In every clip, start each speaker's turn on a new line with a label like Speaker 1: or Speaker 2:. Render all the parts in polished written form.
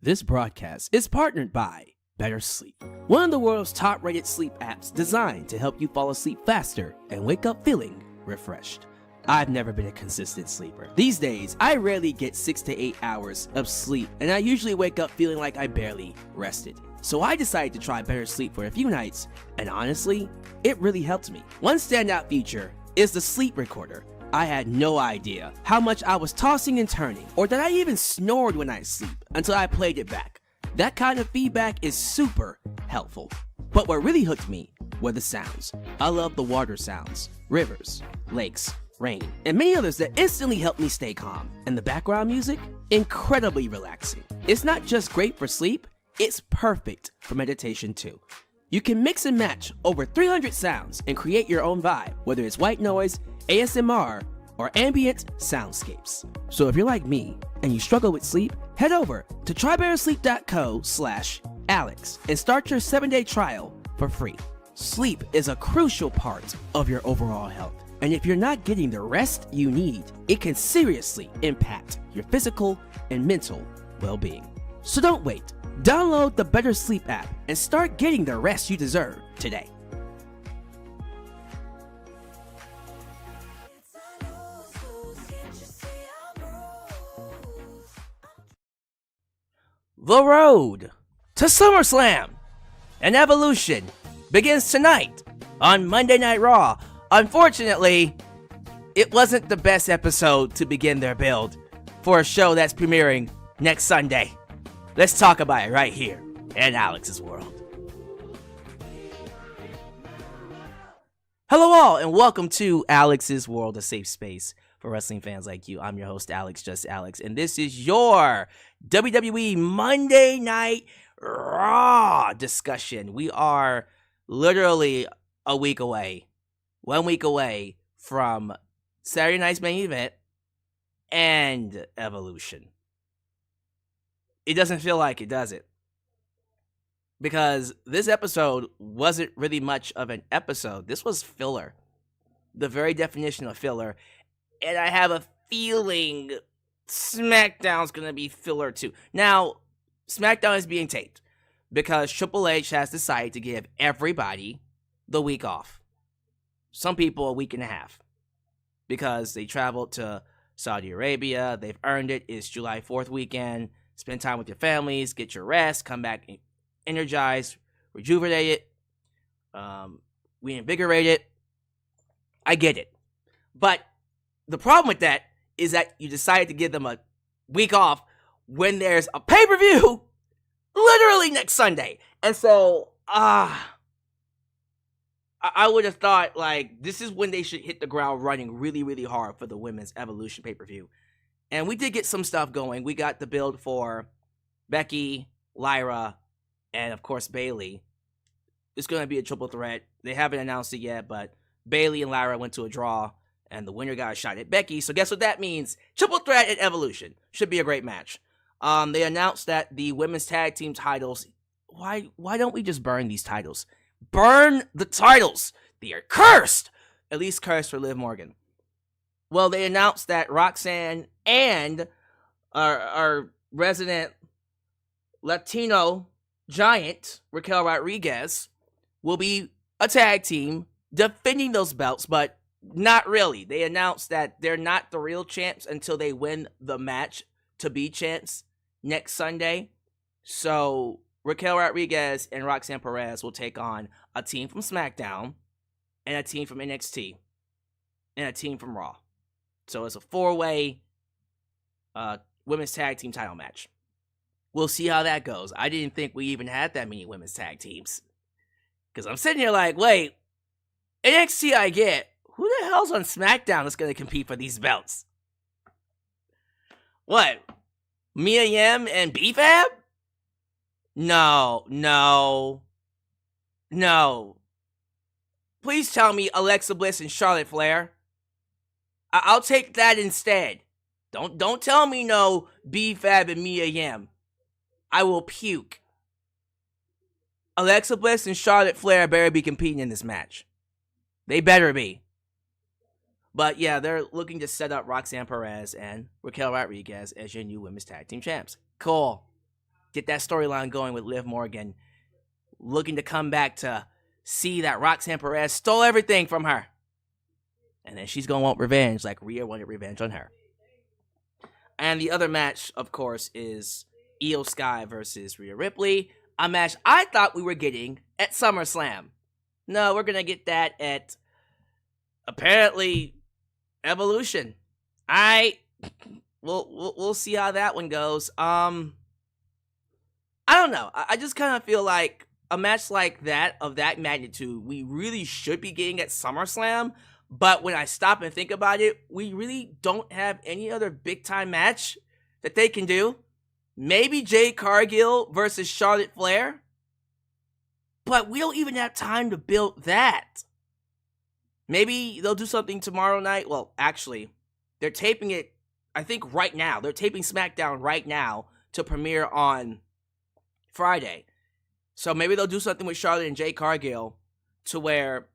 Speaker 1: This broadcast is partnered by BetterSleep, one of the world's top-rated sleep apps designed to help you fall asleep faster and wake up feeling refreshed. I've never been a consistent sleeper. These days, I rarely get 6 to 8 hours of sleep, and I usually wake up feeling like I barely rested. So I decided to try BetterSleep for a few nights, and honestly, it really helped me. One standout feature is the sleep recorder. I had no idea how much I was tossing and turning, or that I even snored when I sleep until I played it back. That kind of feedback is super helpful. But what really hooked me were the sounds. I love the water sounds, rivers, lakes, rain, and many others that instantly help me stay calm. And the background music? Incredibly relaxing. It's not just great for sleep, it's perfect for meditation too. You can mix and match over 300 sounds and create your own vibe, whether it's white noise, ASMR, or ambient soundscapes. So if you're like me and you struggle with sleep, head over to trybettersleep.co/Alyx and start your 7-day trial for free. Sleep is a crucial part of your overall health, and if you're not getting the rest you need, it can seriously impact your physical and mental well-being. So don't wait. Download the BetterSleep app and start getting the rest you deserve today. The road to Summerslam and Evolution begins tonight on Monday Night Raw. Unfortunately, it wasn't the best episode to begin their build for a show that's premiering next Sunday. Let's talk about it right here in Alyx's World. Hello all, and welcome to Alyx's World, a safe space for wrestling fans like you. I'm your host, Alyx, just Alyx, and this is your WWE Monday Night Raw discussion. We are literally a week away, 1 week away from Saturday night's main event and Evolution. It doesn't feel like it, does it? Because this episode wasn't really much of an episode. This was filler. The very definition of filler. And I have a feeling SmackDown's going to be filler too. Now, SmackDown is being taped because Triple H has decided to give everybody the week off. Some people a week and a half. Because they traveled to Saudi Arabia. They've earned it. It's July 4th weekend. Spend time with your families, get your rest, come back energized, rejuvenated, reinvigorated. I get it. But the problem with that is that you decided to give them a week off when there's a pay-per-view literally next Sunday. And so, I would have thought, like, this is when they should hit the ground running really, really hard for the Women's Evolution pay-per-view. And we did get some stuff going. We got the build for Becky, Lyra, and of course Bayley. It's going to be a triple threat. They haven't announced it yet, but Bayley and Lyra went to a draw, and the winner got a shot at Becky. So guess what that means? Triple threat at Evolution. Should be a great match. They announced that the women's tag team titles. Why don't we just burn these titles? Burn the titles. They are cursed. At least cursed for Liv Morgan. Well, they announced that Roxanne and our resident Latino giant, Raquel Rodriguez, will be a tag team defending those belts, but not really. They announced that they're not the real champs until they win the match to be champs next Sunday. So Raquel Rodriguez and Roxanne Perez will take on a team from SmackDown and a team from NXT and a team from Raw. So it's a 4-way women's tag team title match. We'll see how that goes. I didn't think we even had that many women's tag teams. Because I'm sitting here like, wait, NXT I get. Who the hell's on SmackDown that's going to compete for these belts? What? Mia Yim and B-Fab? No. Please tell me Alexa Bliss and Charlotte Flair. I'll take that instead. Don't tell me no B-Fab and Mia Yim. I will puke. Alexa Bliss and Charlotte Flair better be competing in this match. They better be. But yeah, they're looking to set up Roxanne Perez and Raquel Rodriguez as your new women's tag team champs. Cool. get that storyline going with Liv Morgan, looking to come back to see that Roxanne Perez stole everything from her. And then she's going to want revenge like Rhea wanted revenge on her. And the other match, of course, is Io Sky versus Rhea Ripley. A match I thought we were getting at SummerSlam. No, we're going to get that at, apparently, Evolution. We'll see how that one goes. I don't know. I just kind of feel like a match like that, of that magnitude, we really should be getting at SummerSlam. But when I stop and think about it, we really don't have any other big-time match that they can do. Maybe Jade Cargill versus Charlotte Flair. But we don't even have time to build that. Maybe they'll do something tomorrow night. Well, actually, they're taping it, I think, right now. They're taping SmackDown right now to premiere on Friday. So maybe they'll do something with Charlotte and Jade Cargill to where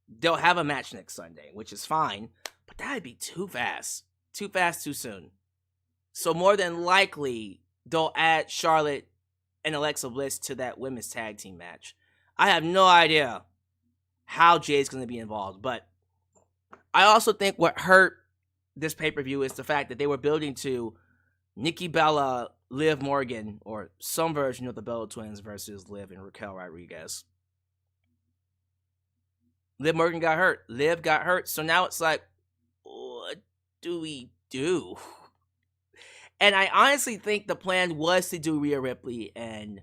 Speaker 1: they'll have a match next Sunday, which is fine. But that'd be too fast. Too fast, too soon. So more than likely, they'll add Charlotte and Alexa Bliss to that women's tag team match. I have no idea how Jade's going to be involved. But I also think what hurt this pay-per-view is the fact that they were building to Nikki Bella, Liv Morgan, or some version of the Bella Twins versus Liv and Raquel Rodriguez. Liv Morgan got hurt. Liv got hurt. So now it's like, what do we do? And I honestly think the plan was to do Rhea Ripley and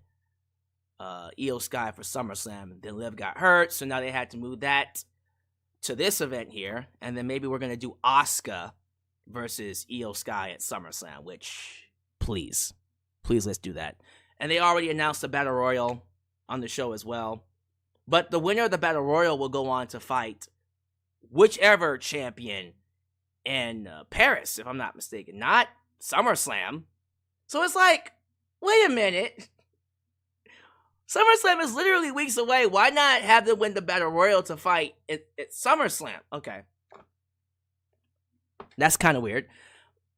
Speaker 1: Io Sky for SummerSlam. Then Liv got hurt, so now they had to move that to this event here. And then maybe we're going to do Asuka versus Io Sky at SummerSlam, which, please, let's do that. And they already announced the Battle Royal on the show as well. But the winner of the Battle Royal will go on to fight whichever champion in Paris, if I'm not mistaken. Not SummerSlam. So it's like, wait a minute. SummerSlam is literally weeks away. Why not have them win the Battle Royal to fight at SummerSlam? Okay. That's kind of weird.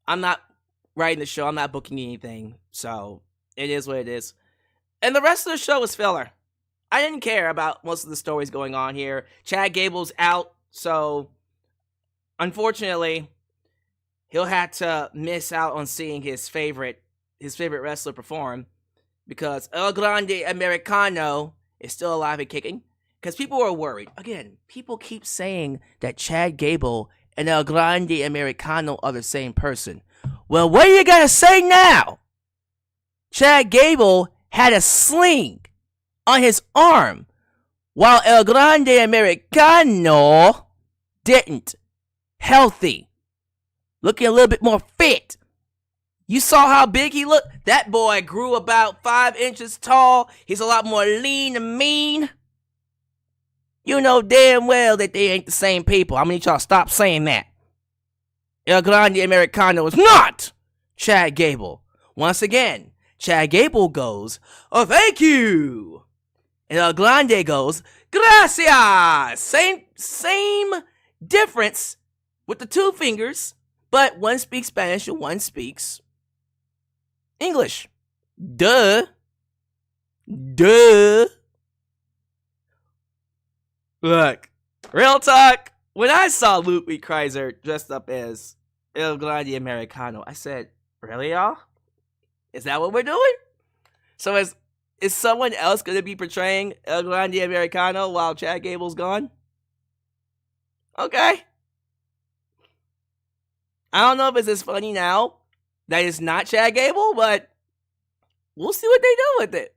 Speaker 1: I'm not writing the show. I'm not booking anything. So it is what it is. And the rest of the show is filler. I didn't care about most of the stories going on here. Chad Gable's out, so unfortunately, he'll have to miss out on seeing his favorite wrestler perform because El Grande Americano is still alive and kicking. Because people are worried. Again, people keep saying that Chad Gable and El Grande Americano are the same person. Well, what do you gotta say now? Chad Gable had a sling on his arm, while El Grande Americano didn't. Healthy. Looking a little bit more fit. You saw how big he looked? That boy grew about 5 inches tall. He's a lot more lean and mean. You know damn well that they ain't the same people. I mean, y'all stop saying that. El Grande Americano is not Chad Gable. Once again, Chad Gable goes, oh, thank you. And El Grande goes, gracias. Same difference with the 2 fingers, but one speaks Spanish and one speaks English. Duh. Look, real talk. When I saw Ludwig Kaiser dressed up as El Grande Americano, I said, really, y'all? Is that what we're doing? So is someone else going to be portraying El Grande Americano while Chad Gable's gone? Okay. I don't know if it's as funny now that it's not Chad Gable, but we'll see what they do with it.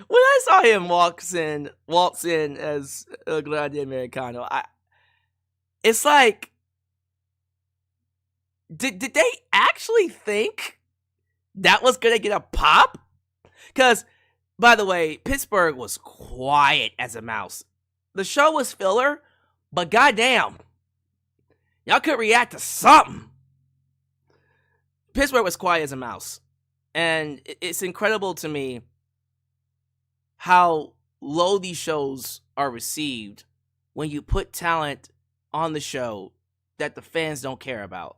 Speaker 1: When I saw him waltz in as El Grande Americano, it's like, did they actually think that was going to get a pop? Because, by the way, Pittsburgh was quiet as a mouse. The show was filler, but goddamn, y'all could react to something. Pittsburgh was quiet as a mouse. And it's incredible to me how low these shows are received when you put talent on the show that the fans don't care about.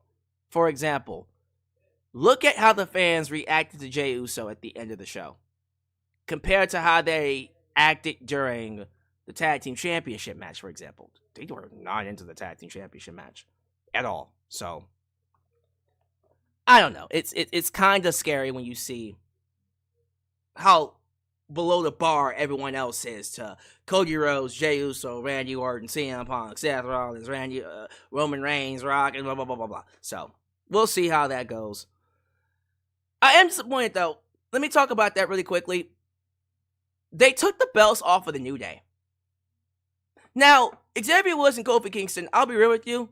Speaker 1: For example, look at how the fans reacted to Jey Uso at the end of the show compared to how they acted during the Tag Team Championship match, for example. They were not into the Tag Team Championship match at all. So, I don't know. It's kind of scary when you see how below the bar everyone else is to Cody Rhodes, Jey Uso, Randy Orton, CM Punk, Seth Rollins, Roman Reigns, Rock, and blah, blah, blah, blah, blah. So, we'll see how that goes. I am disappointed, though. Let me talk about that really quickly. They took the belts off of the New Day. Now, Xavier Woods and Kofi Kingston, I'll be real with you.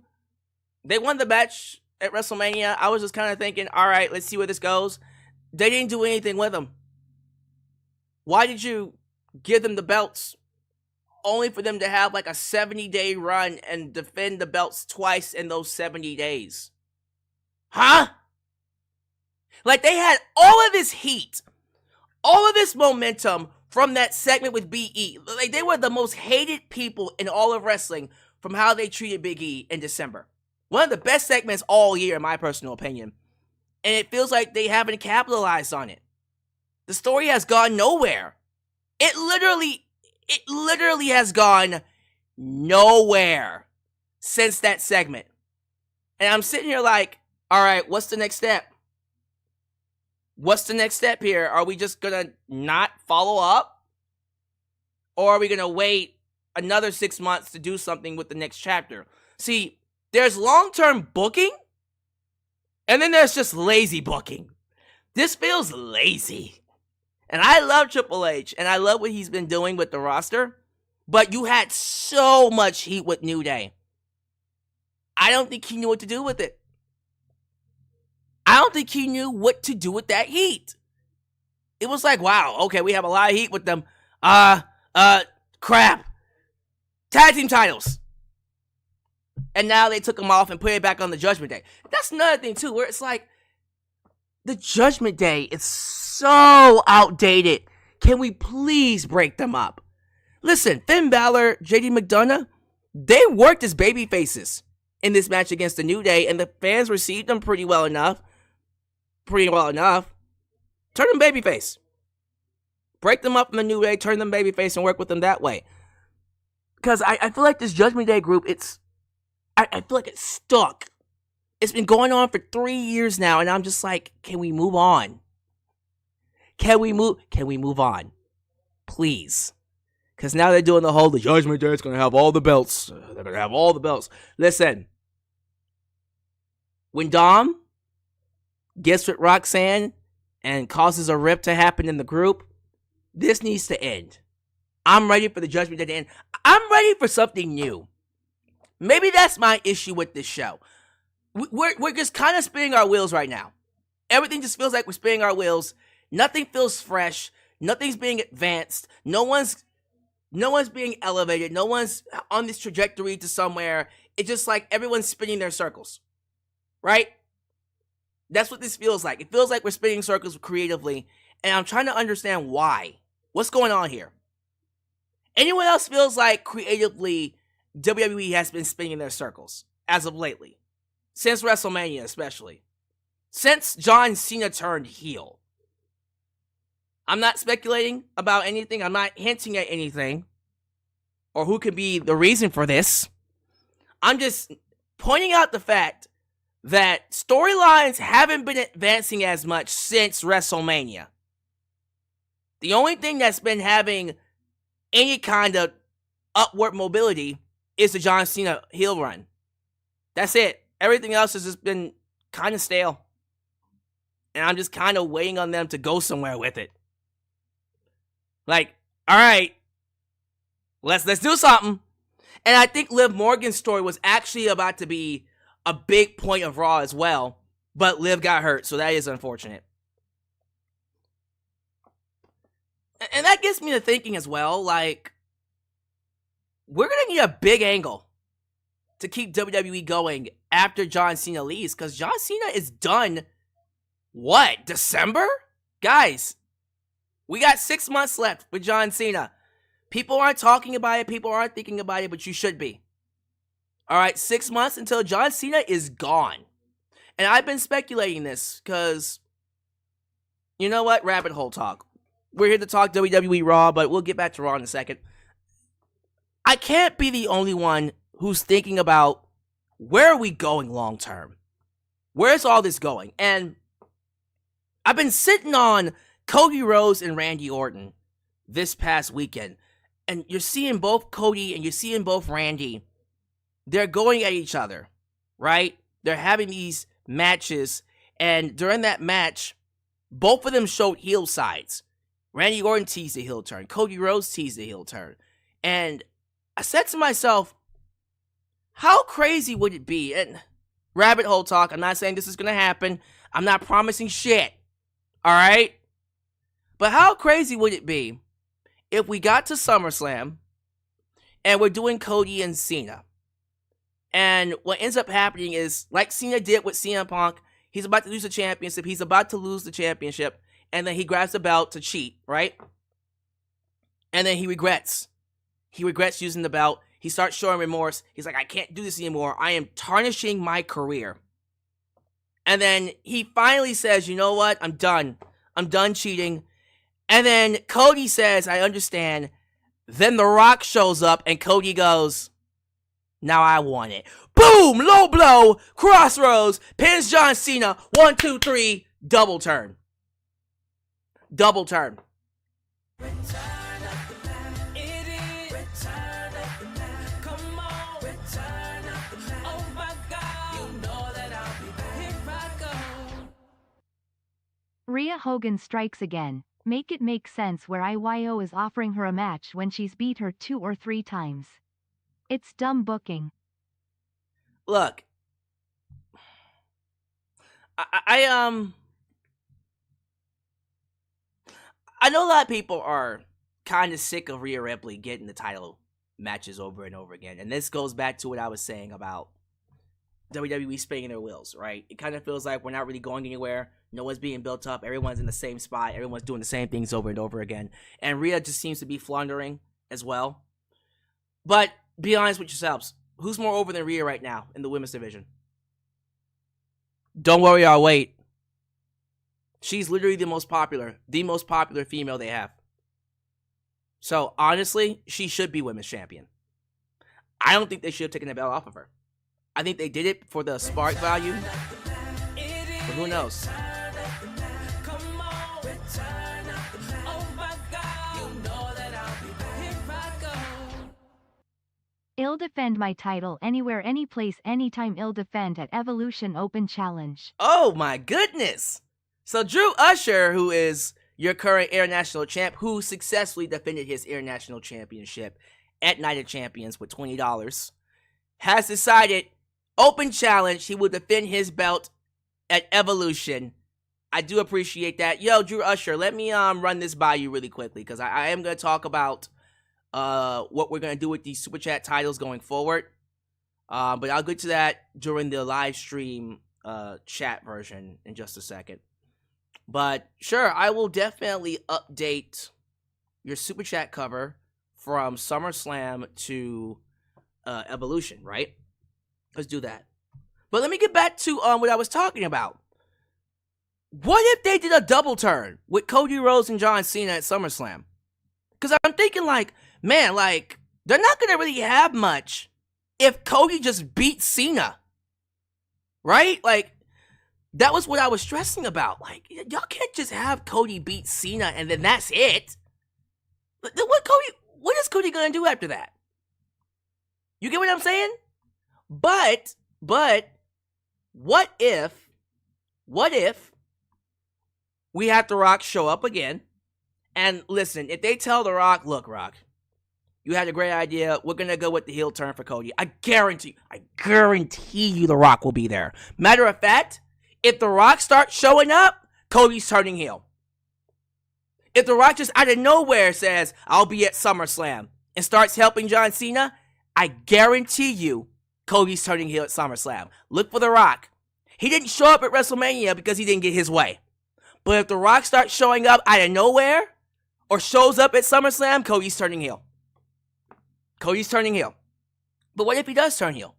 Speaker 1: They won the match at WrestleMania. I was just kind of thinking, all right, let's see where this goes. They didn't do anything with them. Why did you give them the belts only for them to have like a 70-day run and defend the belts twice in those 70 days? Huh? Like, they had all of this heat, all of this momentum from that segment with BE. Like, they were the most hated people in all of wrestling from how they treated Big E in December. One of the best segments all year, in my personal opinion. And it feels like they haven't capitalized on it. The story has gone nowhere. It literally has gone nowhere since that segment. And I'm sitting here like, all right, what's the next step? What's the next step here? Are we just going to not follow up? Or are we going to wait another 6 months to do something with the next chapter? See, there's long-term booking, and then there's just lazy booking. This feels lazy. And I love Triple H, and I love what he's been doing with the roster, but you had so much heat with New Day. I don't think he knew what to do with it. I don't think he knew what to do with that heat. It was like, wow, okay, we have a lot of heat with them. Crap. Tag team titles. And now they took them off and put it back on the Judgment Day. That's another thing, too, where it's like, the Judgment Day is so outdated. Can we please break them up? Listen, Finn Balor, JD McDonagh, they worked as baby faces in this match against the New Day, and the fans received them pretty well enough. Turn them babyface. Break them up in the New Day, turn them babyface, and work with them that way. Because I feel like this Judgment Day group, I feel like it's stuck. It's been going on for 3 years now, and I'm just like, can we move on? Can we move on? Please. Because now they're doing the Judgment Day is going to have all the belts. They're going to have all the belts. Listen. When Dom gets with Roxanne and causes a rip to happen in the group, this needs to end. I'm ready for the Judgment Day to end. I'm ready for something new. Maybe that's my issue with this show. We're just kind of spinning our wheels right now. Everything just feels like we're spinning our wheels. Nothing feels fresh. Nothing's being advanced. No one's being elevated. No one's on this trajectory to somewhere. It's just like everyone's spinning their circles. Right? That's what this feels like. It feels like we're spinning circles creatively, and I'm trying to understand why. What's going on here? Anyone else feels like creatively WWE has been spinning their circles as of lately? Since WrestleMania, especially. Since John Cena turned heel. I'm not speculating about anything. I'm not hinting at anything. Or who could be the reason for this. I'm just pointing out the fact that storylines haven't been advancing as much since WrestleMania. The only thing that's been having any kind of upward mobility is the John Cena heel run. That's it. Everything else has just been kind of stale. And I'm just kind of waiting on them to go somewhere with it. Like, all right, let's do something. And I think Liv Morgan's story was actually about to be a big point of Raw as well. But Liv got hurt, so that is unfortunate. And that gets me to thinking as well, like, we're going to need a big angle to keep WWE going after John Cena leaves, because John Cena is done, what, December? Guys, we got 6 months left with John Cena. People aren't talking about it, people aren't thinking about it, but you should be. All right, 6 months until John Cena is gone. And I've been speculating this because, you know what? Rabbit hole talk. We're here to talk WWE Raw, but we'll get back to Raw in a second. I can't be the only one who's thinking about where are we going long term? Where's all this going? And I've been sitting on Cody Rhodes and Randy Orton this past weekend. And you're seeing both Cody and you're seeing both Randy. They're going at each other, right? They're having these matches. And during that match, both of them showed heel sides. Randy Orton teased the heel turn. Cody Rhodes teased the heel turn. And I said to myself, how crazy would it be? And rabbit hole talk, I'm not saying this is going to happen. I'm not promising shit. All right? But how crazy would it be if we got to SummerSlam and we're doing Cody and Cena? And what ends up happening is, like Cena did with CM Punk, he's about to lose the championship. He's about to lose the championship. And then he grabs the belt to cheat, right? And then he regrets. He regrets using the belt. He starts showing remorse. He's like, I can't do this anymore. I am tarnishing my career. And then he finally says, you know what? I'm done. I'm done cheating. And then Cody says, I understand. Then The Rock shows up and Cody goes, now I want it. Boom! Low blow! Crossroads! Pins John Cena. 1, 2, 3. Double turn. Double turn.
Speaker 2: Rhea Hogan strikes again. Make it make sense where IYO is offering her a match when she's beat her 2 or 3 times. It's dumb booking.
Speaker 1: Look. I know a lot of people are kind of sick of Rhea Ripley getting the title matches over and over again. And this goes back to what I was saying about WWE spinning their wheels, right? It kind of feels like we're not really going anywhere. No one's being built up. Everyone's in the same spot. Everyone's doing the same things over and over again. And Rhea just seems to be floundering as well. But be honest with yourselves. Who's more over than Rhea right now in the women's division? Don't worry, I'll wait. She's literally the most popular female they have. So, honestly, she should be women's champion. I don't think they should have taken the belt off of her. I think they did it for the spark value. But who knows?
Speaker 2: I'll defend my title anywhere, anyplace, anytime. I'll defend at Evolution Open Challenge.
Speaker 1: Oh my goodness! So Drew Usher, who is your current international champ, who successfully defended his international championship at Night of Champions with $20, has decided, open challenge, he will defend his belt at Evolution. I do appreciate that. Yo, Drew Usher, let me run this by you really quickly, because I am going to talk about what we're going to do with these Super Chat titles going forward. But I'll get to that during the live stream chat version in just a second. But sure, I will definitely update your Super Chat cover from SummerSlam to Evolution, right? Let's do that. But let me get back to what I was talking about. What if they did a double turn with Cody Rhodes and John Cena at SummerSlam? Because I'm thinking, like, man, like, they're not going to really have much if Cody just beats Cena. Right? Like, that was what I was stressing about. Like, y'all can't just have Cody beat Cena and then that's it. What is Cody going to do after that? You get what I'm saying? But, what if we have The Rock show up again? And listen, if they tell The Rock, look, Rock, you had a great idea. We're going to go with the heel turn for Cody. I guarantee you The Rock will be there. Matter of fact, if The Rock starts showing up, Cody's turning heel. If The Rock just out of nowhere says, I'll be at SummerSlam, and starts helping John Cena, I guarantee you Cody's turning heel at SummerSlam. Look for The Rock. He didn't show up at WrestleMania because he didn't get his way. But if The Rock starts showing up out of nowhere, or shows up at SummerSlam, Cody's turning heel. Cody's turning heel. But what if he does turn heel?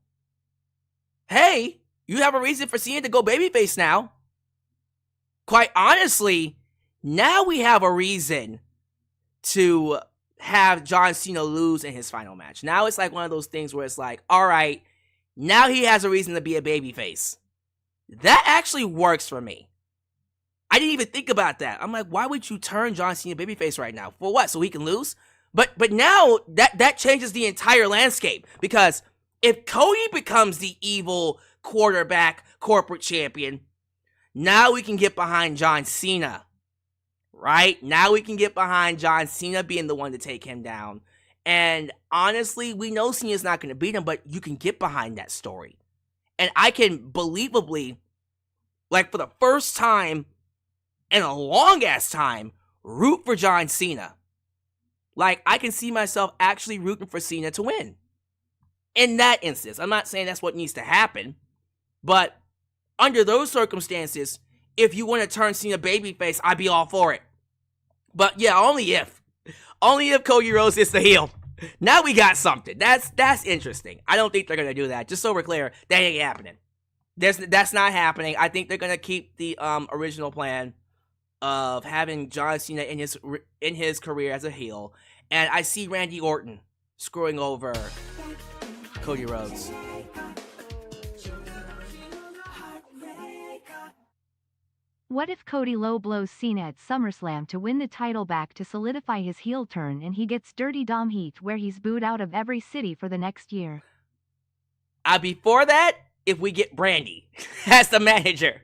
Speaker 1: Hey, You have a reason for Cena to go babyface now. Quite honestly, now we have a reason to have John Cena lose in his final match. Now it's like one of those things where it's like, all right, now he has a reason to be a babyface. That actually works for me. I didn't even think about that. I'm like, why would you turn John Cena babyface right now? For what? So he can lose? But now that changes the entire landscape, because if Cody becomes the evil quarterback corporate champion, now we can get behind John Cena. Right? Now we can get behind John Cena being the one to take him down. And honestly, we know Cena's not going to beat him, but you can get behind that story. And I can believably, like for the first time in a long-ass time, root for John Cena. Like, I can see myself actually rooting for Cena to win. In that instance, I'm not saying that's what needs to happen, but under those circumstances, if you want to turn Cena babyface, I'd be all for it. But yeah, only if Cody Rhodes is the heel. Now we got something. That's interesting. I don't think they're going to do that. Just so we're clear, that ain't happening. That's not happening. I think they're going to keep the original plan of having John Cena in his career as a heel. And I see Randy Orton screwing over Cody Rhodes.
Speaker 2: What if Cody low blows Cena at SummerSlam to win the title back to solidify his heel turn, and he gets Dirty Dom heat where he's booed out of every city for the next year?
Speaker 1: Before that, if we get Brandy as the manager.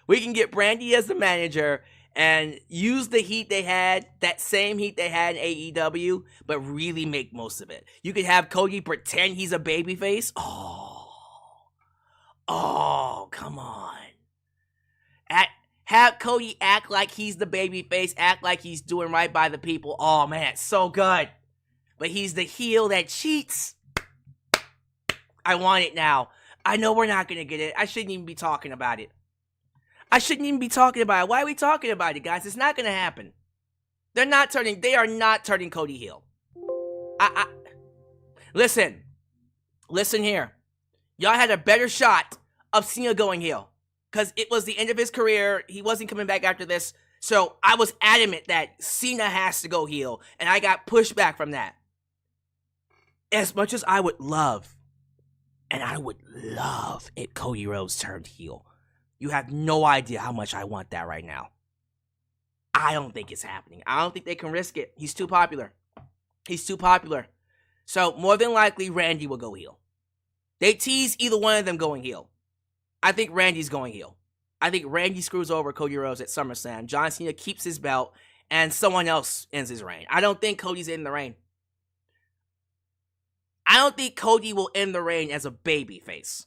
Speaker 1: We can get Brandy as the manager and use the heat they had, that same heat they had in AEW, but really make most of it. You could have Cody pretend he's a babyface. Oh, come on. Have Cody act like he's the babyface, act like he's doing right by the people. Oh, man, so good. But he's the heel that cheats. I want it now. I know we're not going to get it. I shouldn't even be talking about it. Why are we talking about it, guys? It's not going to happen. They are not turning Cody heel. Listen here. Y'all had a better shot of Cena going heel, because it was the end of his career. He wasn't coming back after this. So I was adamant that Cena has to go heel, and I got pushback from that. As much as I would love if Cody Rhodes turned heel. You have no idea how much I want that right now. I don't think it's happening. I don't think they can risk it. He's too popular. So more than likely, Randy will go heel. They tease either one of them going heel. I think Randy's going heel. I think Randy screws over Cody Rhodes at SummerSlam. John Cena keeps his belt, and someone else ends his reign. I don't think Cody's in the reign. I don't think Cody will end the reign as a babyface.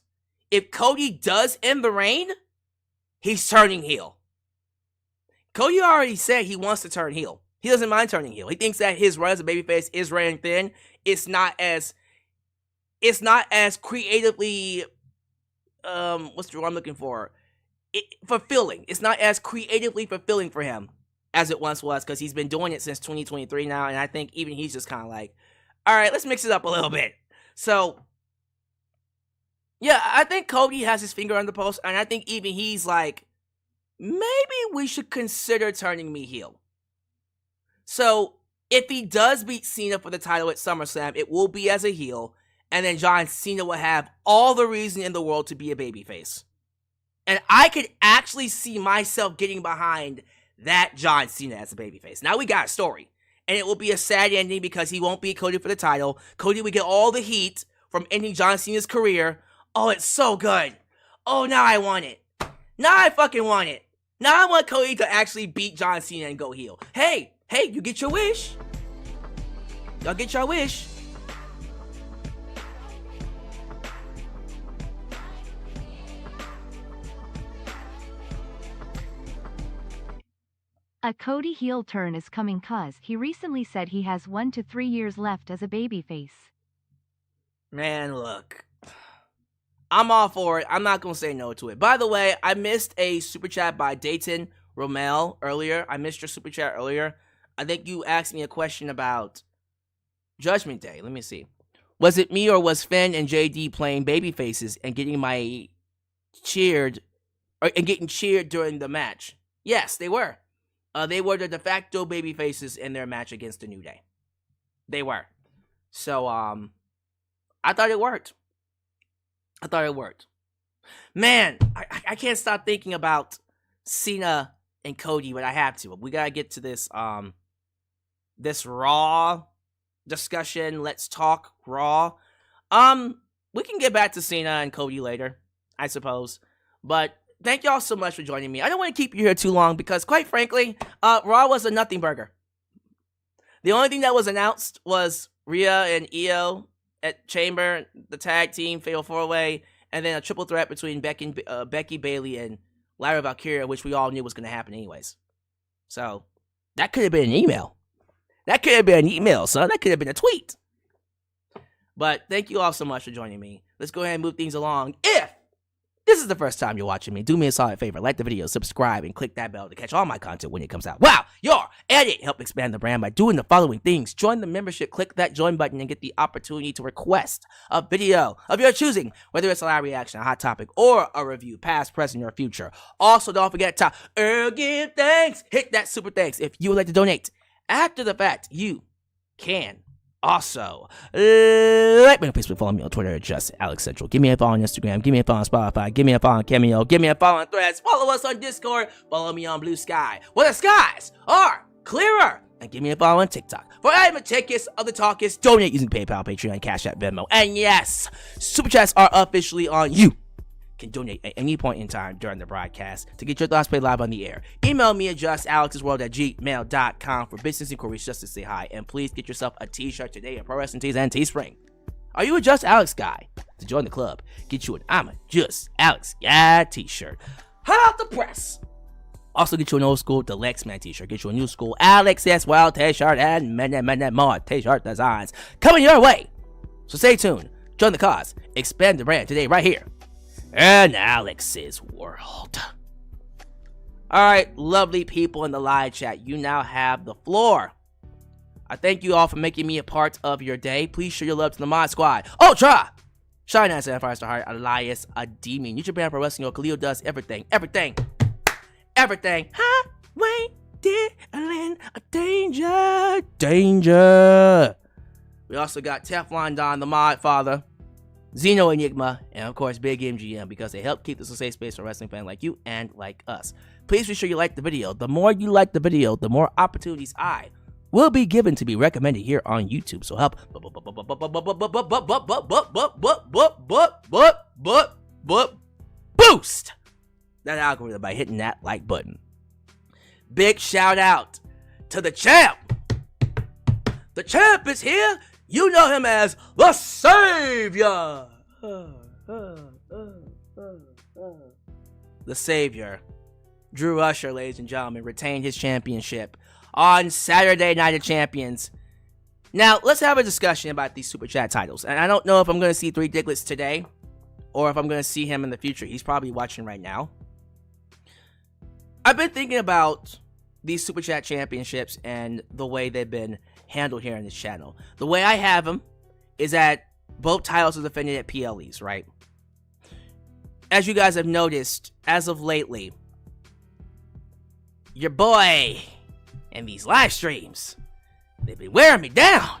Speaker 1: If Cody does end the reign, he's turning heel. Cody already said he wants to turn heel. He doesn't mind turning heel. He thinks that his run as a babyface is running thin. It's not as creatively what's the word I'm looking for? Fulfilling. It's not as creatively fulfilling for him as it once was, because he's been doing it since 2023 now, and I think even he's just kind of like, all right, let's mix it up a little bit. So, yeah, I think Cody has his finger on the pulse, and I think even he's like, maybe we should consider turning me heel. So, if he does beat Cena for the title at SummerSlam, it will be as a heel, and then John Cena will have all the reason in the world to be a babyface. And I could actually see myself getting behind that John Cena as a babyface. Now we got a story. And it will be a sad ending because he won't beat Cody for the title. Cody will get all the heat from ending John Cena's career. Oh, it's so good. Oh, now I want it. Now I fucking want it. Now I want Cody to actually beat John Cena and go heel. Hey, you get your wish. Y'all get your wish.
Speaker 2: A Cody heel turn is coming cuz he recently said he has 1 to 3 years left as a babyface.
Speaker 1: Man, look. I'm all for it. I'm not going to say no to it. By the way, I missed a super chat by Dayton Romel earlier. I missed your super chat earlier. I think you asked me a question about Judgment Day. Let me see. Was it me or was Finn and JD playing baby faces and getting my cheered and getting cheered during the match. Yes, they were. They were the de facto baby faces in their match against the New Day. They were. So, I thought it worked. Man, I can't stop thinking about Cena and Cody, but I have to. We gotta get to this this Raw discussion. Let's talk Raw. We can get back to Cena and Cody later, I suppose. But thank y'all so much for joining me. I don't want to keep you here too long because, quite frankly, Raw was a nothing burger. The only thing that was announced was Rhea and Io at Chamber, the tag team, Fatal 4-Way, and then a triple threat between Becky, Bayley, and Lyra Valkyria, which we all knew was going to happen anyways. So, that could have been an email. Son. That could have been a tweet. But thank you all so much for joining me. Let's go ahead and move things along. If this is the first time you're watching me, do me a solid favor. Like the video, subscribe, and click that bell to catch all my content when it comes out. Wow, you're at it. Help expand the brand by doing the following things. Join the membership, click that join button, and get the opportunity to request a video of your choosing, whether it's a live reaction, a hot topic, or a review, past, present, or future. Also, don't forget to give thanks. Hit that super thanks. If you would like to donate after the fact, you can also like me on Facebook, follow me on Twitter at just Alyx Central. Give me a follow on Instagram, give me a follow on Spotify, give me a follow on Cameo, give me a follow on Threads, follow us on Discord, follow me on Blue Sky, where the skies are clearer, and give me a follow on TikTok. For I'm a tickets of the talkers, donate using PayPal, Patreon, Cash App, Venmo, and yes, Super Chats are officially on you. Can donate at any point in time during the broadcast to get your thoughts played live on the air. Email me at justalexsworld@gmail.com for business inquiries just to say hi. And please get yourself a t-shirt today at Pro Wrestling Tees and Teespring. Are you a Just Alex guy? To join the club, get you an I'm a Just Alex guy t-shirt. Hot out the press. Also get you an old school Deluxe Man t-shirt. Get you a new school Alex S. Wild t-shirt and many more t-shirt designs coming your way. So stay tuned. Join the cause. Expand the brand today right here in Alex's world. Alright, lovely people in the live chat, you now have the floor. I thank you all for making me a part of your day. Please show your love to the Mod Squad. Ultra! Shine Ass and Firestar Heart, Elias, Ademi, New Japan Pro Wrestling, Khalil does everything. Highway, dealing, danger. We also got Teflon Don, the Mod Father, Xeno Enigma, and of course Big MGM, because they help keep this a safe space for wrestling fans like you and like us. Please be sure you like the video. The more you like the video, the more opportunities I will be given to be recommended here on YouTube. So help boost that algorithm by hitting that like button. Big shout out to the champ. The champ is here. You know him as the Savior. The Savior, Drew Usher, ladies and gentlemen, retained his championship on Saturday Night of Champions. Now, let's have a discussion about these Super Chat titles. And I don't know if I'm going to see Three Diglets today or if I'm going to see him in the future. He's probably watching right now. I've been thinking about these Super Chat championships and the way they've been handled here on this channel. The way I have them is that both titles are defended at PLEs, right? As you guys have noticed, as of lately, your boy and these live streams, they've been wearing me down.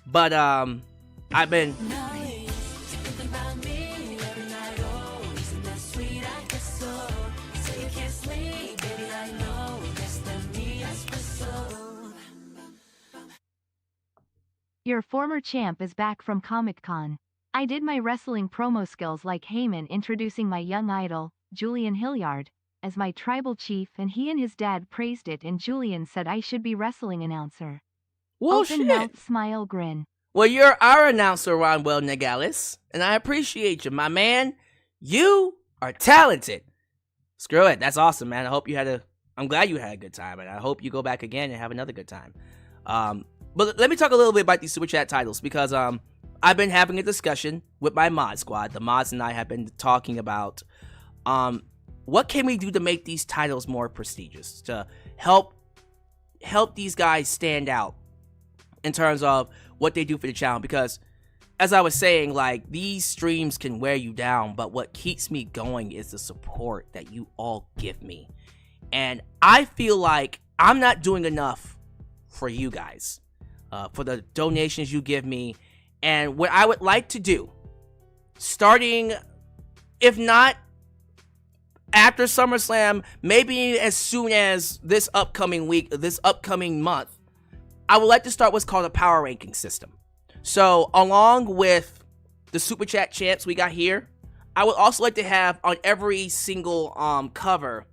Speaker 1: But I've been
Speaker 2: Your former champ is back from Comic-Con. I did my wrestling promo skills like Heyman introducing my young idol, Julian Hilliard, as my tribal chief, and he and his dad praised it, and Julian said I should be wrestling announcer.
Speaker 1: Well,
Speaker 2: Open mouth, smile, grin.
Speaker 1: Well, you're our announcer, Ronwell Nagales, and I appreciate you, my man. You are talented. Screw it. That's awesome, man. I'm glad you had a good time, and I hope you go back again and have another good time. But let me talk a little bit about these Super Chat titles, because I've been having a discussion with my mod squad. The mods and I have been talking about what can we do to make these titles more prestigious, to help these guys stand out in terms of what they do for the channel. Because as I was saying, like, these streams can wear you down, but what keeps me going is the support that you all give me. And I feel like I'm not doing enough for you guys, for the donations you give me. And what I would like to do, starting, if not after SummerSlam, maybe as soon as this upcoming week, this upcoming month, I would like to start what's called a power ranking system. So, along with the Super Chat champs we got here, I would also like to have on every single cover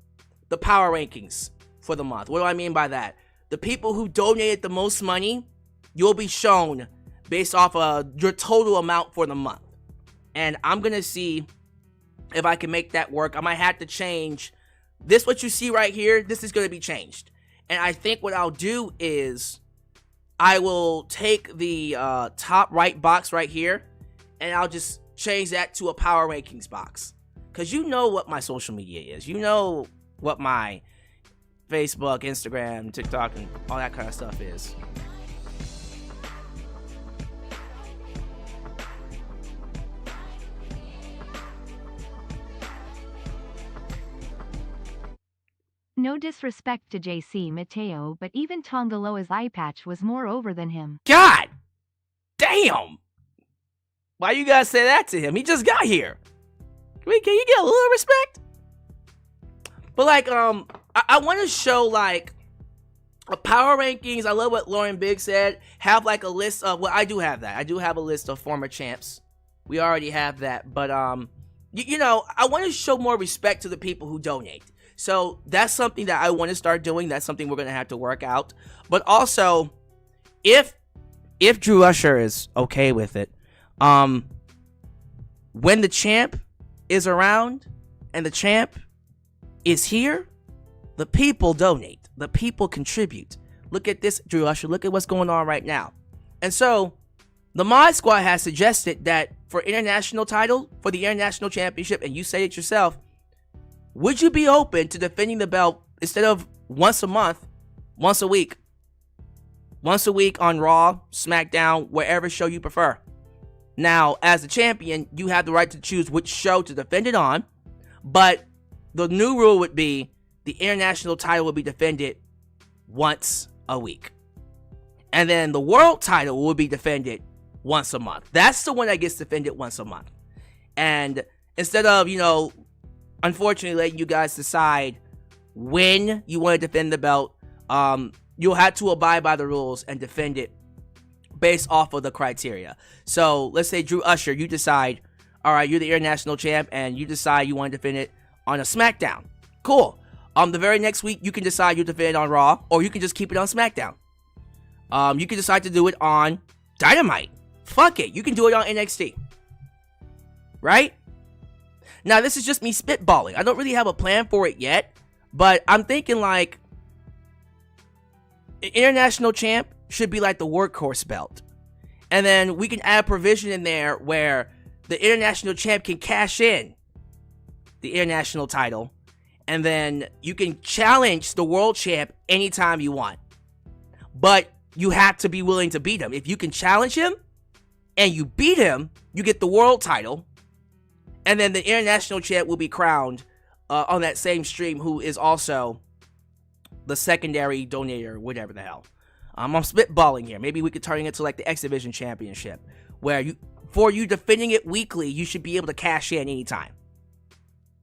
Speaker 1: the power rankings for the month. What do I mean by that? The people who donated the most money, you'll be shown based off of your total amount for the month. And I'm going to see if I can make that work. I might have to change this. What you see right here, this is going to be changed. And I think what I'll do is I will take the top right box right here, and I'll just change that to a power rankings box. Because you know what my social media is. You know what my Facebook, Instagram, TikTok, and all that kind of stuff is.
Speaker 2: No disrespect to JC Mateo, but even Tongaloa's eye patch was more over than him.
Speaker 1: God damn! Why you guys say that to him? He just got here. Can you get a little respect? But like, I want to show like a power rankings. I love what Lauren Biggs said. Have like a list of, well, I do have that. I do have a list of former champs. We already have that. But you know, I want to show more respect to the people who donate. So that's something that I want to start doing. That's something we're going to have to work out. But also, if Drew Usher is okay with it, when the champ is around and the champ is here, the people donate. The people contribute. Look at this, Drew Usher. Look at what's going on right now. And so the Mod Squad has suggested that for international title, for the international championship, and you say it yourself, would you be open to defending the belt instead of once a month, once a week? Once a week on Raw, SmackDown, wherever show you prefer. Now, as the champion, you have the right to choose which show to defend it on, but the new rule would be the international title would be defended once a week. And then the world title will be defended once a month. That's the one that gets defended once a month. And instead of, you know, unfortunately letting you guys decide when you want to defend the belt, you'll have to abide by the rules and defend it based off of the criteria. So let's say Drew Usher, you decide, all right, you're the international champ and you decide you want to defend it on a SmackDown. Cool. The very next week you can decide you defend it on Raw, or you can just keep it on SmackDown. You can decide to do it on Dynamite. Fuck it, you can do it on NXT. Right? Now, this is just me spitballing. I don't really have a plan for it yet, but I'm thinking like an international champ should be like the workhorse belt. And then we can add a provision in there where the international champ can cash in the international title, and then you can challenge the world champ anytime you want. But you have to be willing to beat him. If you can challenge him and you beat him, you get the world title. And then the international champ will be crowned on that same stream, who is also the secondary donator, whatever the hell. I'm spitballing here. Maybe we could turn it to like the X Division Championship, where for you defending it weekly, you should be able to cash in anytime.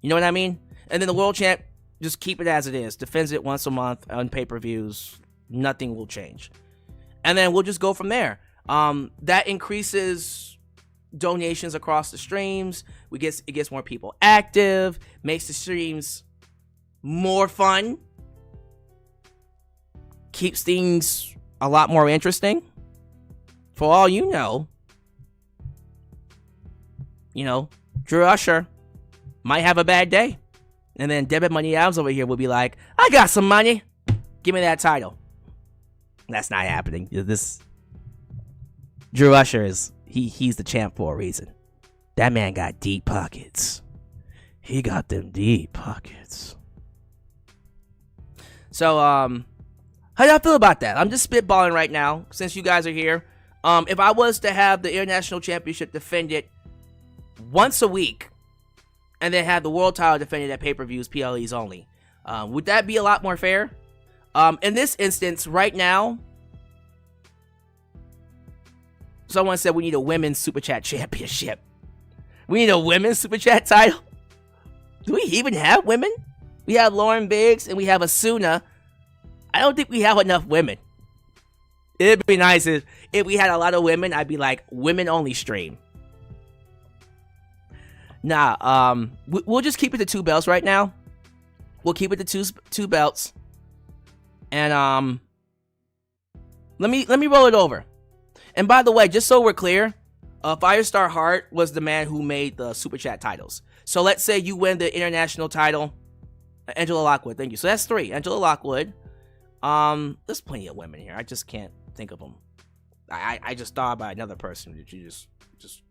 Speaker 1: You know what I mean? And then the world champ, just keep it as it is. Defends it once a month on pay-per-views. Nothing will change. And then we'll just go from there. That increases donations across the streams. It gets more people active, makes the streams more fun, keeps things a lot more interesting. For all you know, Drew Usher might have a bad day, and then Debit Money Adams over here will be like, I got some money, give me that title. That's not happening. This Drew Usher is he's the champ for a reason. That man got deep pockets. He got them deep pockets. So how y'all feel about that? I'm just spitballing right now since you guys are here. If I was to have the International Championship defended once a week, and then have the World title defended at pay-per-views, PLEs only, would that be a lot more fair? In this instance, right now, someone said we need a women's Super Chat championship. We need a women's Super Chat title? Do we even have women? We have Lauren Biggs and we have Asuna. I don't think we have enough women. It'd be nice if we had a lot of women. I'd be like, women only stream. Nah, we'll just keep it to 2 belts right now. We'll keep it to two belts. And let me roll it over. And by the way, just so we're clear, Firestar Hart was the man who made the Super Chat titles. So let's say you win the international title. Angela Lockwood, thank you. So that's 3. Angela Lockwood. There's plenty of women here. I just can't think of them. I just thought about another person that you just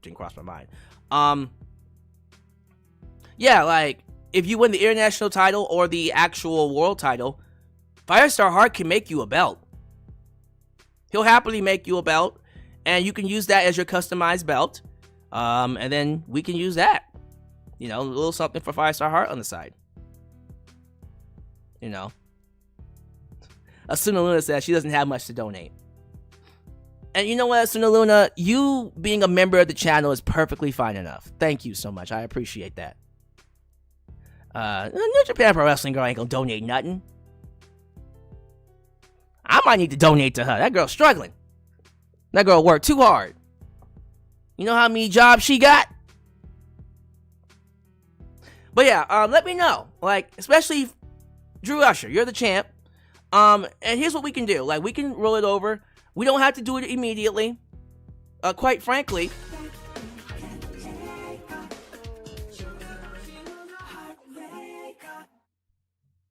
Speaker 1: didn't cross my mind. Yeah, like if you win the international title or the actual world title, Firestar Hart can make you a belt. He'll happily make you a belt, and you can use that as your customized belt. And then we can use that. You know, a little something for Firestar Hart on the side. You know. Asuna Luna says she doesn't have much to donate. And you know what, Asuna Luna? You being a member of the channel is perfectly fine enough. Thank you so much. I appreciate that. New Japan Pro Wrestling girl ain't gonna donate nothing. I might need to donate to her. That girl's struggling. That girl worked too hard. You know how many jobs she got? But yeah, let me know. Like, especially Drew Usher, you're the champ. And here's what we can do. Like, we can roll it over. We don't have to do it immediately. Quite frankly.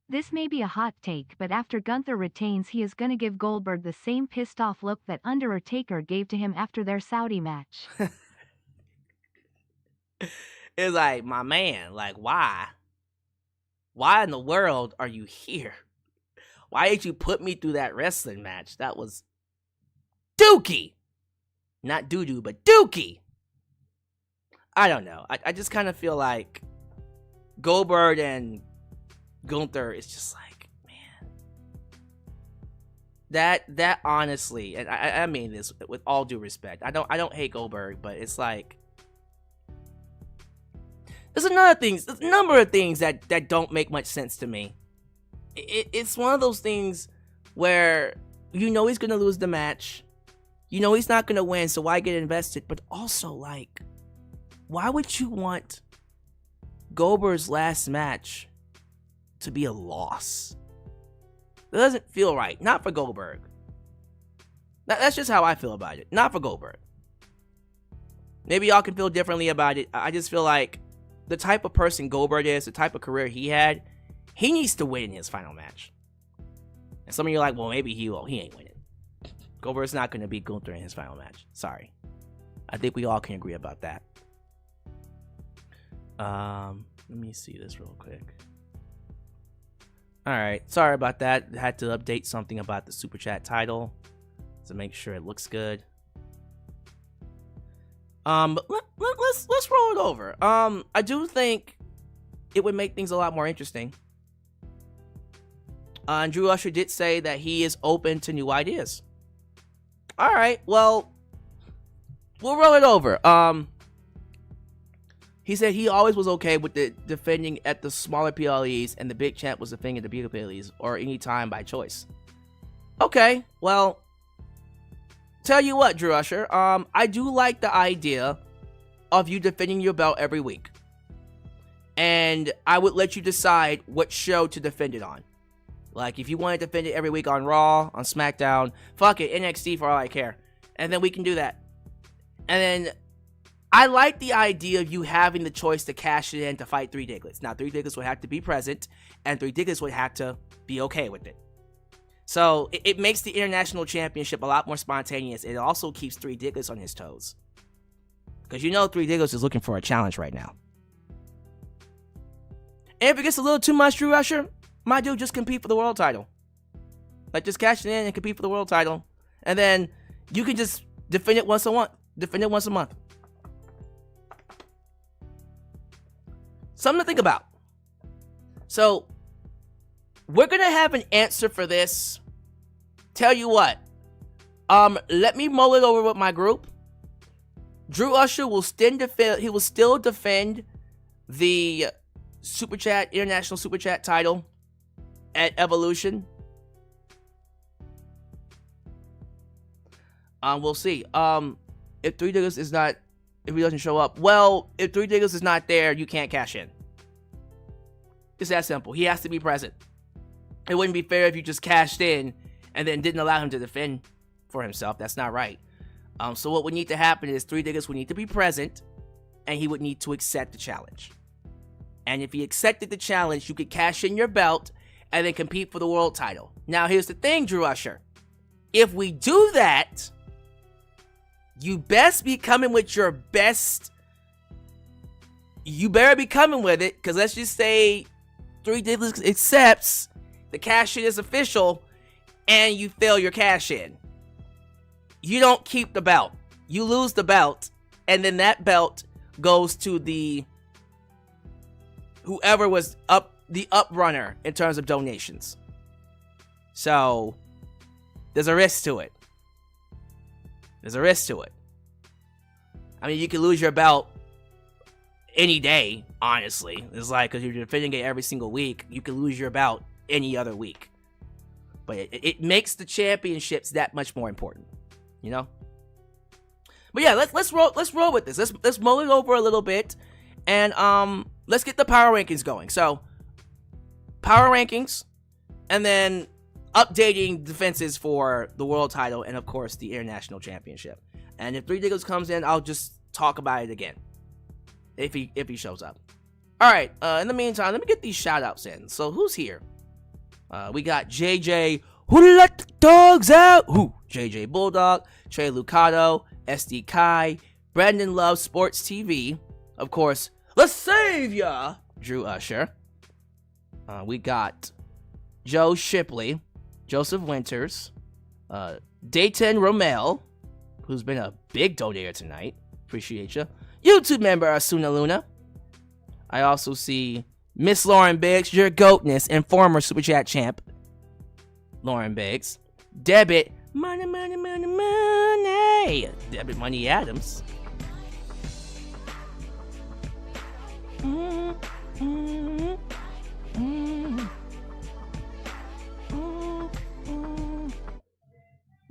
Speaker 2: This may be a hot take, but after Gunther retains, he is gonna give Goldberg the same pissed off look that Undertaker gave to him after their Saudi match.
Speaker 1: It's like, my man, like, why? Why in the world are you here? Why did you put me through that wrestling match? That was dookie. Not doo-doo, but dookie. I don't know. I just kind of feel like Goldberg and Gunther is just like, man. That honestly, and I mean this with all due respect. I don't hate Goldberg, but it's like there's a number of things that don't make much sense to me. It's one of those things where you know he's gonna lose the match, you know he's not gonna win, so why get invested? But also, like, why would you want Goldberg's last match to be a loss? It doesn't feel right. Not for Goldberg. That's just how I feel about it. Not for Goldberg. Maybe y'all can feel differently about it. I just feel like the type of person Goldberg is, the type of career he had, he needs to win his final match. And some of you are like, well, maybe he will. He ain't winning. Goldberg's not going to beat Gunther in his final match. Sorry. I think we all can agree about that. Let me see this real quick. Alright, sorry about that. I had to update something about the Super Chat title to make sure it looks good. But let's roll it over. I do think it would make things a lot more interesting. And Drew Usher did say that he is open to new ideas. Alright, well, we'll roll it over. He said he always was okay with the defending at the smaller PLEs, and the big champ was defending at the bigger PLEs, or any time by choice. Okay, well, tell you what, Drew Usher, I do like the idea of you defending your belt every week. And I would let you decide what show to defend it on. Like, if you want to defend it every week on Raw, on SmackDown, fuck it, NXT for all I care. And then we can do that. And then I like the idea of you having the choice to cash it in to fight Three Diglets. Now, Three Diglets would have to be present, and Three Diglets would have to be okay with it. So, it makes the International Championship a lot more spontaneous. It also keeps Three Diglets on his toes. Because you know Three Diglets is looking for a challenge right now. And if it gets a little too much, Drew Usher, my dude, just compete for the world title. Like, just cash it in and compete for the world title. And then you can just Defend it once a month. Defend it once a month. Something to think about. So, we're going to have an answer for this. Tell you what. Let me mull it over with my group. Drew Usher will still defend the International Super Chat title at Evolution. We'll see. If Three Diggers is not, if he doesn't show up, well, if Three Diggers is not there, you can't cash in. It's that simple. He has to be present. It wouldn't be fair if you just cashed in and then didn't allow him to defend for himself. That's not right. So what would need to happen is Three Diggers would need to be present, and he would need to accept the challenge. And if he accepted the challenge, you could cash in your belt and then compete for the world title. Now, here's the thing, Drew Usher. If we do that, you best be coming with your best. You better be coming with it, because let's just say Three Diggers accepts, the cash in is official, and you fail your cash in. You don't keep the belt. You lose the belt, and then that belt goes to the whoever was the up runner in terms of donations. So there's a risk to it. There's a risk to it. I mean, you can lose your belt any day, honestly. It's like, because you're defending it every single week, you can lose your belt any other week. But it makes the championships that much more important, you know? But yeah, let's roll with this. Let's mull it over a little bit, and let's get the power rankings going. So, power rankings, and then updating defenses for the world title and, of course, the international championship. And if Three Diggers comes in, I'll just talk about it again if he shows up. All right. In the meantime, let me get these shout outs in. So who's here? We got JJ. Who let the dogs out? Who? JJ Bulldog, Trey Lucado, SD Kai, Brandon Love Sports TV. Of course, the Savior, Drew Usher. We got Joe Shipley, Joseph Winters, Dayton Romel, who's been a big donator tonight. Appreciate you. YouTube member Asuna Luna. I also see Miss Lauren Biggs, your goatness, and former Super Chat champ, Lauren Biggs. Debit money, money, money, money. Debit Money Adams.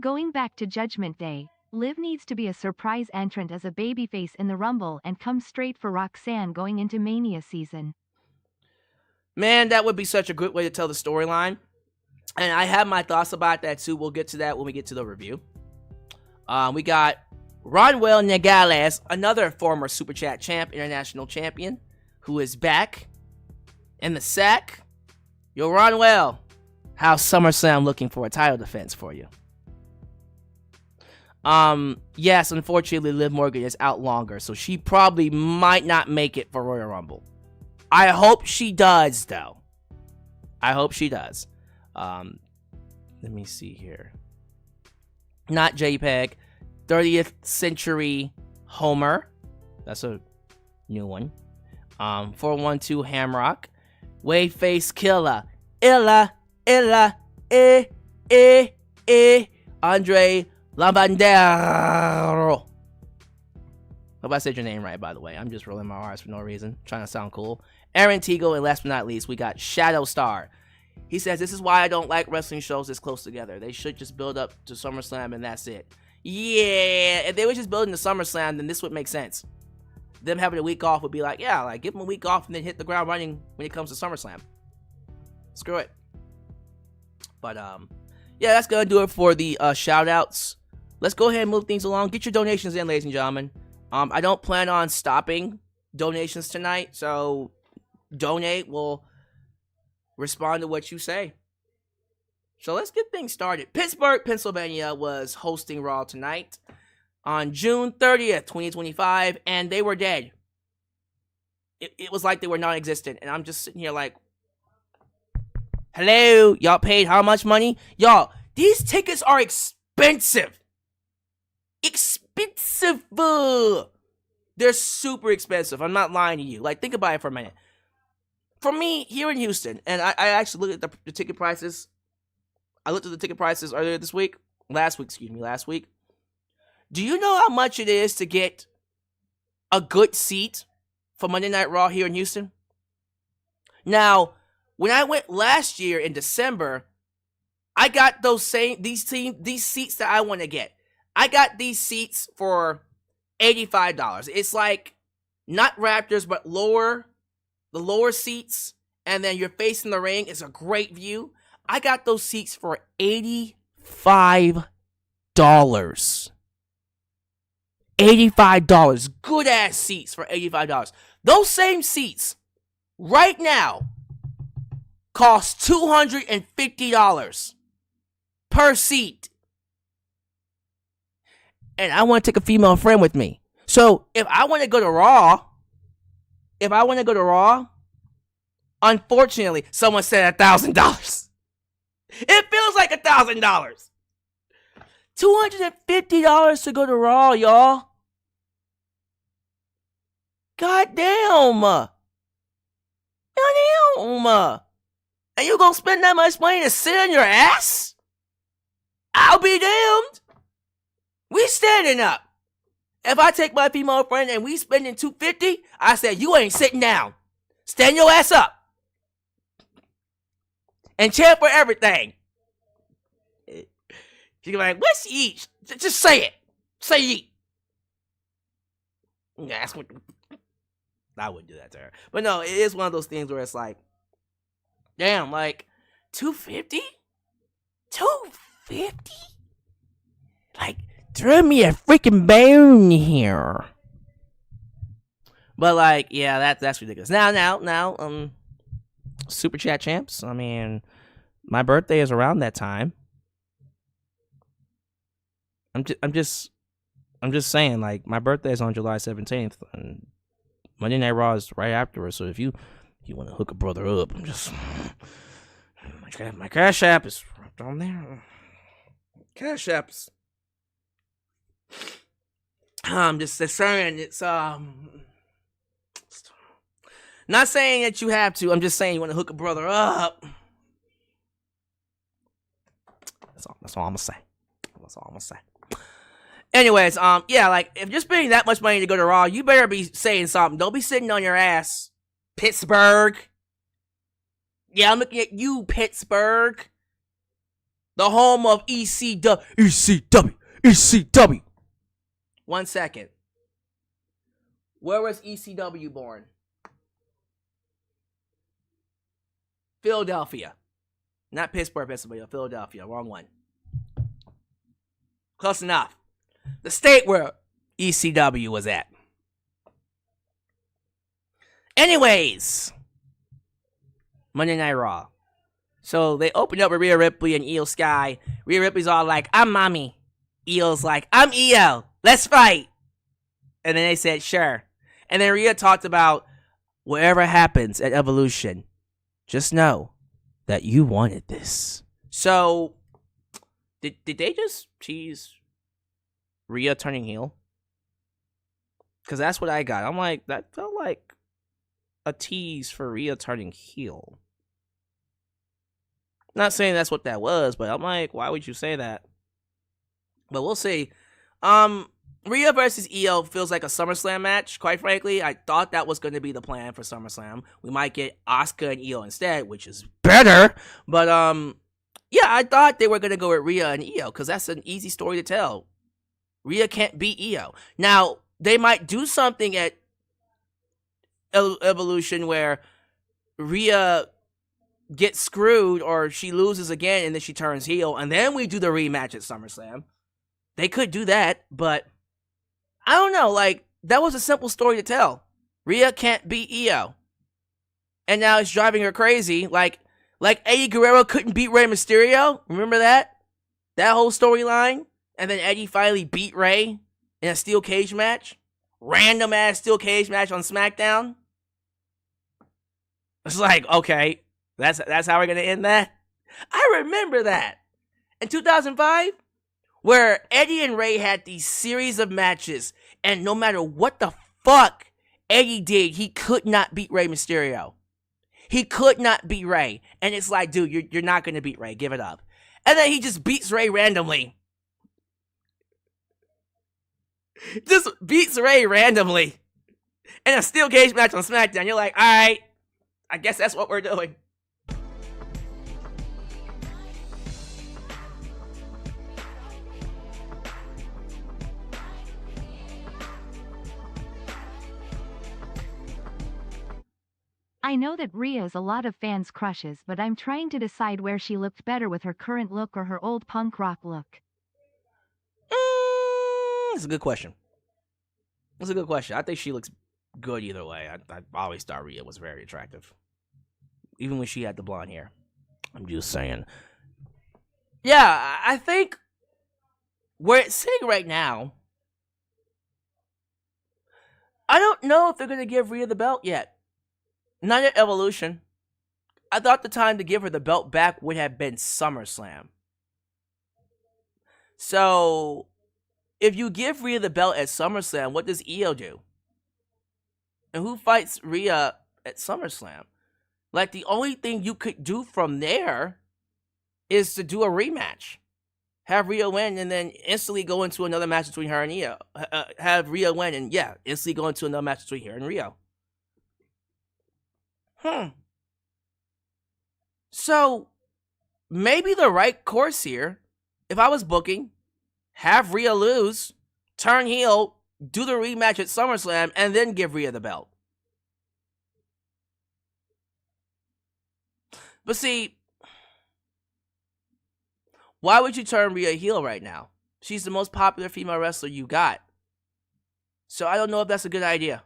Speaker 2: Going back to Judgment Day, Liv needs to be a surprise entrant as a babyface in the Rumble and come straight for Roxanne going into Mania season.
Speaker 1: Man, that would be such a good way to tell the storyline. And I have my thoughts about that too. We'll get to that when we get to the review. We got Ronwell Nagales, another former Super Chat champ, international champion, who is back in the sack. Yo, Ronwell, how's SummerSlam looking for a title defense for you? Yes, unfortunately, Liv Morgan is out longer, so she probably might not make it for Royal Rumble. I hope she does, though. I hope she does. Let me see here. Not JPEG. 30th Century Homer. That's a new one. 412 Hamrock. Waveface Killer. Illa. Andre Lavandero. Hope I said your name right, by the way. I'm just rolling my R's for no reason. Trying to sound cool. Aaron Teagle, and last but not least, we got Shadow Star. He says, this is why I don't like wrestling shows this close together. They should just build up to SummerSlam and that's it. Yeah, if they were just building to SummerSlam, then this would make sense. Them having a week off would be like, yeah, like give them a week off and then hit the ground running when it comes to SummerSlam. Screw it. But, yeah, that's going to do it for the shout-outs. Let's go ahead and move things along. Get your donations in, ladies and gentlemen. I don't plan on stopping donations tonight, so donate. We'll respond to what you say. So let's get things started. Pittsburgh, Pennsylvania was hosting Raw tonight on June 30th, 2025, and they were dead. It was like they were non-existent, and I'm just sitting here like, hello, y'all paid how much money? Y'all, these tickets are expensive. expensive. They're super expensive. I'm not lying to you. Like, think about it for a minute. For me, here in Houston, and I actually looked at the ticket prices. I looked at the ticket prices earlier this week. Last week. Do you know how much it is to get a good seat for Monday Night Raw here in Houston? Now, when I went last year in December, I got these seats that I want to get. I got these seats for $85. It's like not Raptors, but the lower seats, and then you're facing the ring. It's a great view. I got those seats for $85. $85. Good ass seats for $85. Those same seats right now cost $250 per seat. And I want to take a female friend with me. So if I want to go to Raw, unfortunately, someone said $1,000. It feels like $1,000. $250 to go to Raw, y'all. God damn. And you gonna spend that much money to sit on your ass? I'll be damned. We standing up. If I take my female friend and we spending $250, I said, you ain't sitting down. Stand your ass up. And cheer for everything. She's like, what's each? Just say it. Say yeet. I wouldn't do that to her. But no, it is one of those things where it's like, damn, like, $250? $250? Like, throw me a freaking bone here. But like, yeah, that's ridiculous. Now, Super Chat Champs. I mean, my birthday is around that time. I'm just saying, like, my birthday is on July 17th, and Monday Night Raw is right afterwards. So if you want to hook a brother up, my Cash App is right on there. Cash Apps. I'm just saying it's not saying that you have to. I'm just saying you want to hook a brother up. That's all I'm gonna say. Anyways, yeah, like, if you're spending that much money to go to Raw, you better be saying something. Don't be sitting on your ass, Pittsburgh. Yeah, I'm looking at you, Pittsburgh. The home of ECW. 1 second. Where was ECW born? Philadelphia. Not Pittsburgh, Pennsylvania. Philadelphia. Wrong one. Close enough. The state where ECW was at. Anyways. Monday Night Raw. So they opened up with Rhea Ripley and Io Sky. Rhea Ripley's all like, I'm mommy. Io's like, I'm Io. Let's fight. And then they said, sure. And then Rhea talked about, whatever happens at Evolution, just know that you wanted this. So, did they just tease Rhea turning heel? Because that's what I got. I'm like, that felt like a tease for Rhea turning heel. Not saying that's what that was, but I'm like, why would you say that? But we'll see. Rhea versus Io feels like a SummerSlam match, quite frankly. I thought that was going to be the plan for SummerSlam. We might get Asuka and Io instead, which is better. But, yeah, I thought they were going to go with Rhea and Io, because that's an easy story to tell. Rhea can't beat Io. Now, they might do something at Evolution where Rhea gets screwed or she loses again and then she turns heel, and then we do the rematch at SummerSlam. They could do that, but I don't know. Like, that was a simple story to tell. Rhea can't beat Io. And now it's driving her crazy. Like Eddie Guerrero couldn't beat Rey Mysterio. Remember that? That whole storyline? And then Eddie finally beat Rey in a steel cage match. Random ass steel cage match on SmackDown. It's like, okay, that's how we're gonna end that? I remember that. In 2005, where Eddie and Ray had these series of matches, and no matter what the fuck Eddie did, he could not beat Rey Mysterio. He could not beat Ray. And it's like, dude, you're not going to beat Ray. Give it up. And then he just beats Ray randomly. Just beats Ray randomly. In a steel cage match on SmackDown. You're like, alright, I guess that's what we're doing.
Speaker 2: I know that Rhea is a lot of fans' crushes, but I'm trying to decide where she looked better with her current look or her old punk rock look.
Speaker 1: That's a good question. That's a good question. I think she looks good either way. I always thought Rhea was very attractive. Even when she had the blonde hair. I'm just saying. Yeah, I think where it's sitting right now, I don't know if they're going to give Rhea the belt yet. Not at Evolution. I thought the time to give her the belt back would have been SummerSlam. So, if you give Rhea the belt at SummerSlam, what does Io do? And who fights Rhea at SummerSlam? Like, the only thing you could do from there is to do a rematch. Have Rhea win and then instantly go into another match between her and Io. Have Rhea win and, instantly go into another match between her and Rio. So, maybe the right course here, if I was booking, have Rhea lose, turn heel, do the rematch at SummerSlam, and then give Rhea the belt. But see, why would you turn Rhea heel right now? She's the most popular female wrestler you got. So I don't know if that's a good idea.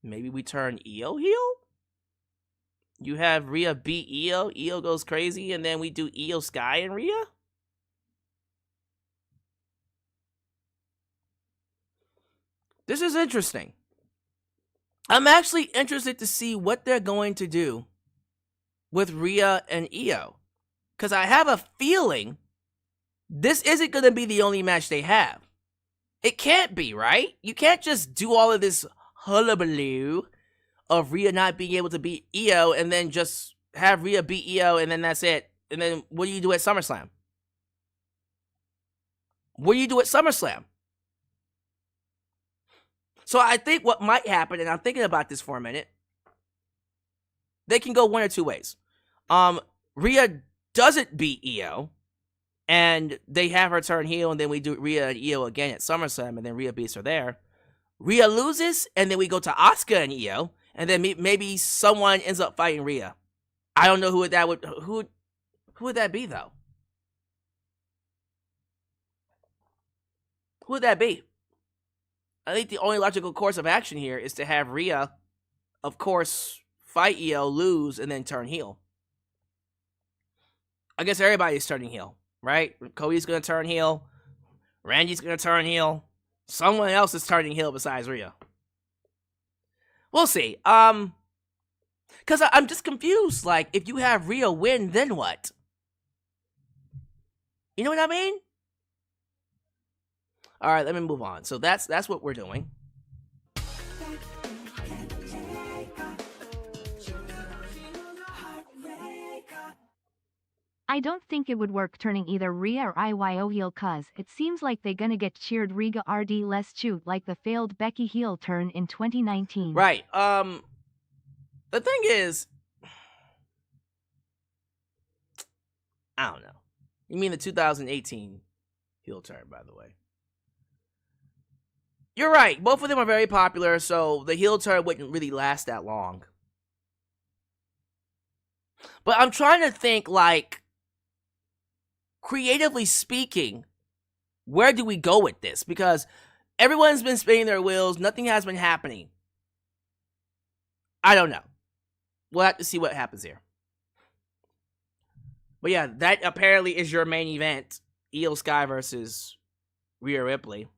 Speaker 1: Maybe we turn Io heel? You have Rhea beat Io, Io goes crazy, and then we do Io Sky and Rhea? This is interesting. I'm actually interested to see what they're going to do with Rhea and Io. Because I have a feeling this isn't going to be the only match they have. It can't be, right? You can't just do all of this hullabaloo of Rhea not being able to beat Io and then just have Rhea beat Io and then that's it. And then what do you do at SummerSlam? What do you do at SummerSlam? So I think what might happen, and I'm thinking about this for a minute, they can go one or two ways. Rhea doesn't beat Io, and they have her turn heel, and then we do Rhea and Io again at SummerSlam, and then Rhea beats her there. Rhea loses, and then we go to Asuka and Io, and then maybe someone ends up fighting Rhea. I don't know who would that be though? Who would that be? I think the only logical course of action here is to have Rhea, of course, fight Io, lose, and then turn heel. I guess everybody's turning heel, right? Cody's gonna turn heel. Randy's gonna turn heel. Someone else is turning heel besides Rhea. We'll see. Because I'm just confused. Like, if you have Rhea win, then what? You know what I mean? All right, let me move on. So that's what we're doing.
Speaker 2: I don't think it would work turning either Rhea or IYO heel cause it seems like they gonna get cheered Riga RD less chewed like the failed Becky heel turn in 2019.
Speaker 1: Right. The thing is, I don't know. You mean the 2018 heel turn, by the way. You're right. Both of them are very popular, so the heel turn wouldn't really last that long. But I'm trying to think, like, creatively speaking, where do we go with this? Because everyone's been spinning their wheels. Nothing has been happening. I don't know. We'll have to see what happens here. But yeah, that apparently is your main event. Io Sky versus Rhea Ripley.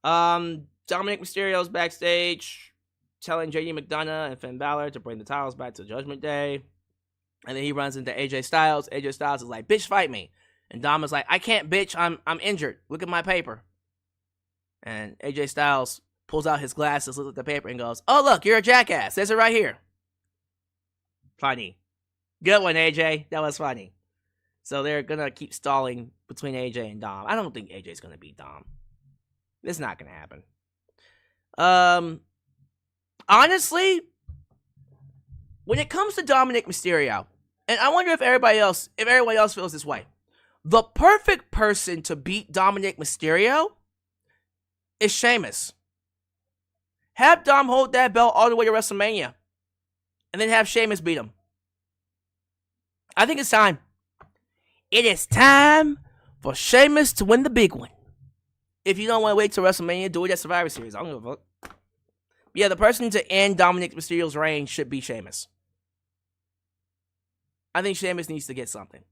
Speaker 1: Dominic Mysterio's backstage telling JD McDonagh and Finn Balor to bring the titles back to Judgment Day. And then he runs into AJ Styles. AJ Styles is like, bitch, fight me. And Dom is like, I can't, bitch. I'm injured. Look at my paper. And AJ Styles pulls out his glasses, looks at the paper, and goes, oh, look, you're a jackass. There's it right here. Funny. Good one, AJ. That was funny. So they're going to keep stalling between AJ and Dom. I don't think AJ's going to beat Dom. It's not going to happen. Honestly, when it comes to Dominic Mysterio, and I wonder if everybody else feels this way, the perfect person to beat Dominic Mysterio is Sheamus. Have Dom hold that belt all the way to WrestleMania, and then have Sheamus beat him. I think it's time. It is time for Sheamus to win the big one. If you don't want to wait till WrestleMania, do it at Survivor Series. I don't give a fuck. Yeah, the person to end Dominic Mysterio's reign should be Sheamus. I think Sheamus needs to get something.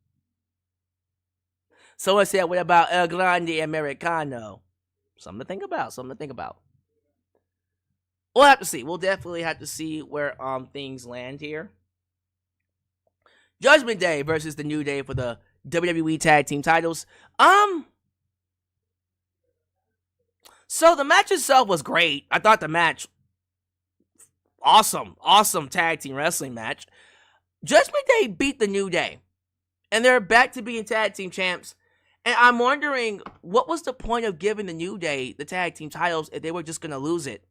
Speaker 1: Someone said, what about El Grande Americano? Something to think about. We'll have to see. We'll definitely have to see where things land here. Judgment Day versus the New Day for the WWE Tag Team titles. So the match itself was great. I thought the match, awesome tag team wrestling match. Judgment Day beat the New Day, and they're back to being tag team champs. And I'm wondering, what was the point of giving the New Day the tag team titles if they were just gonna lose it?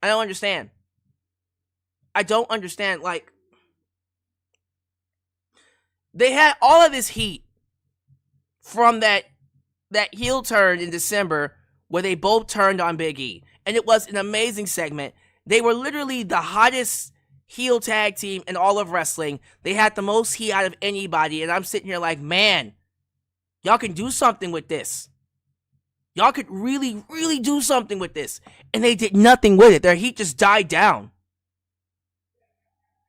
Speaker 1: I don't understand. Like, they had all of this heat from that heel turn in December where they both turned on Big E. And it was an amazing segment. They were literally the hottest heel tag team in all of wrestling. They had the most heat out of anybody. And I'm sitting here like, man, y'all can do something with this. Y'all could really, really do something with this. And they did nothing with it. Their heat just died down.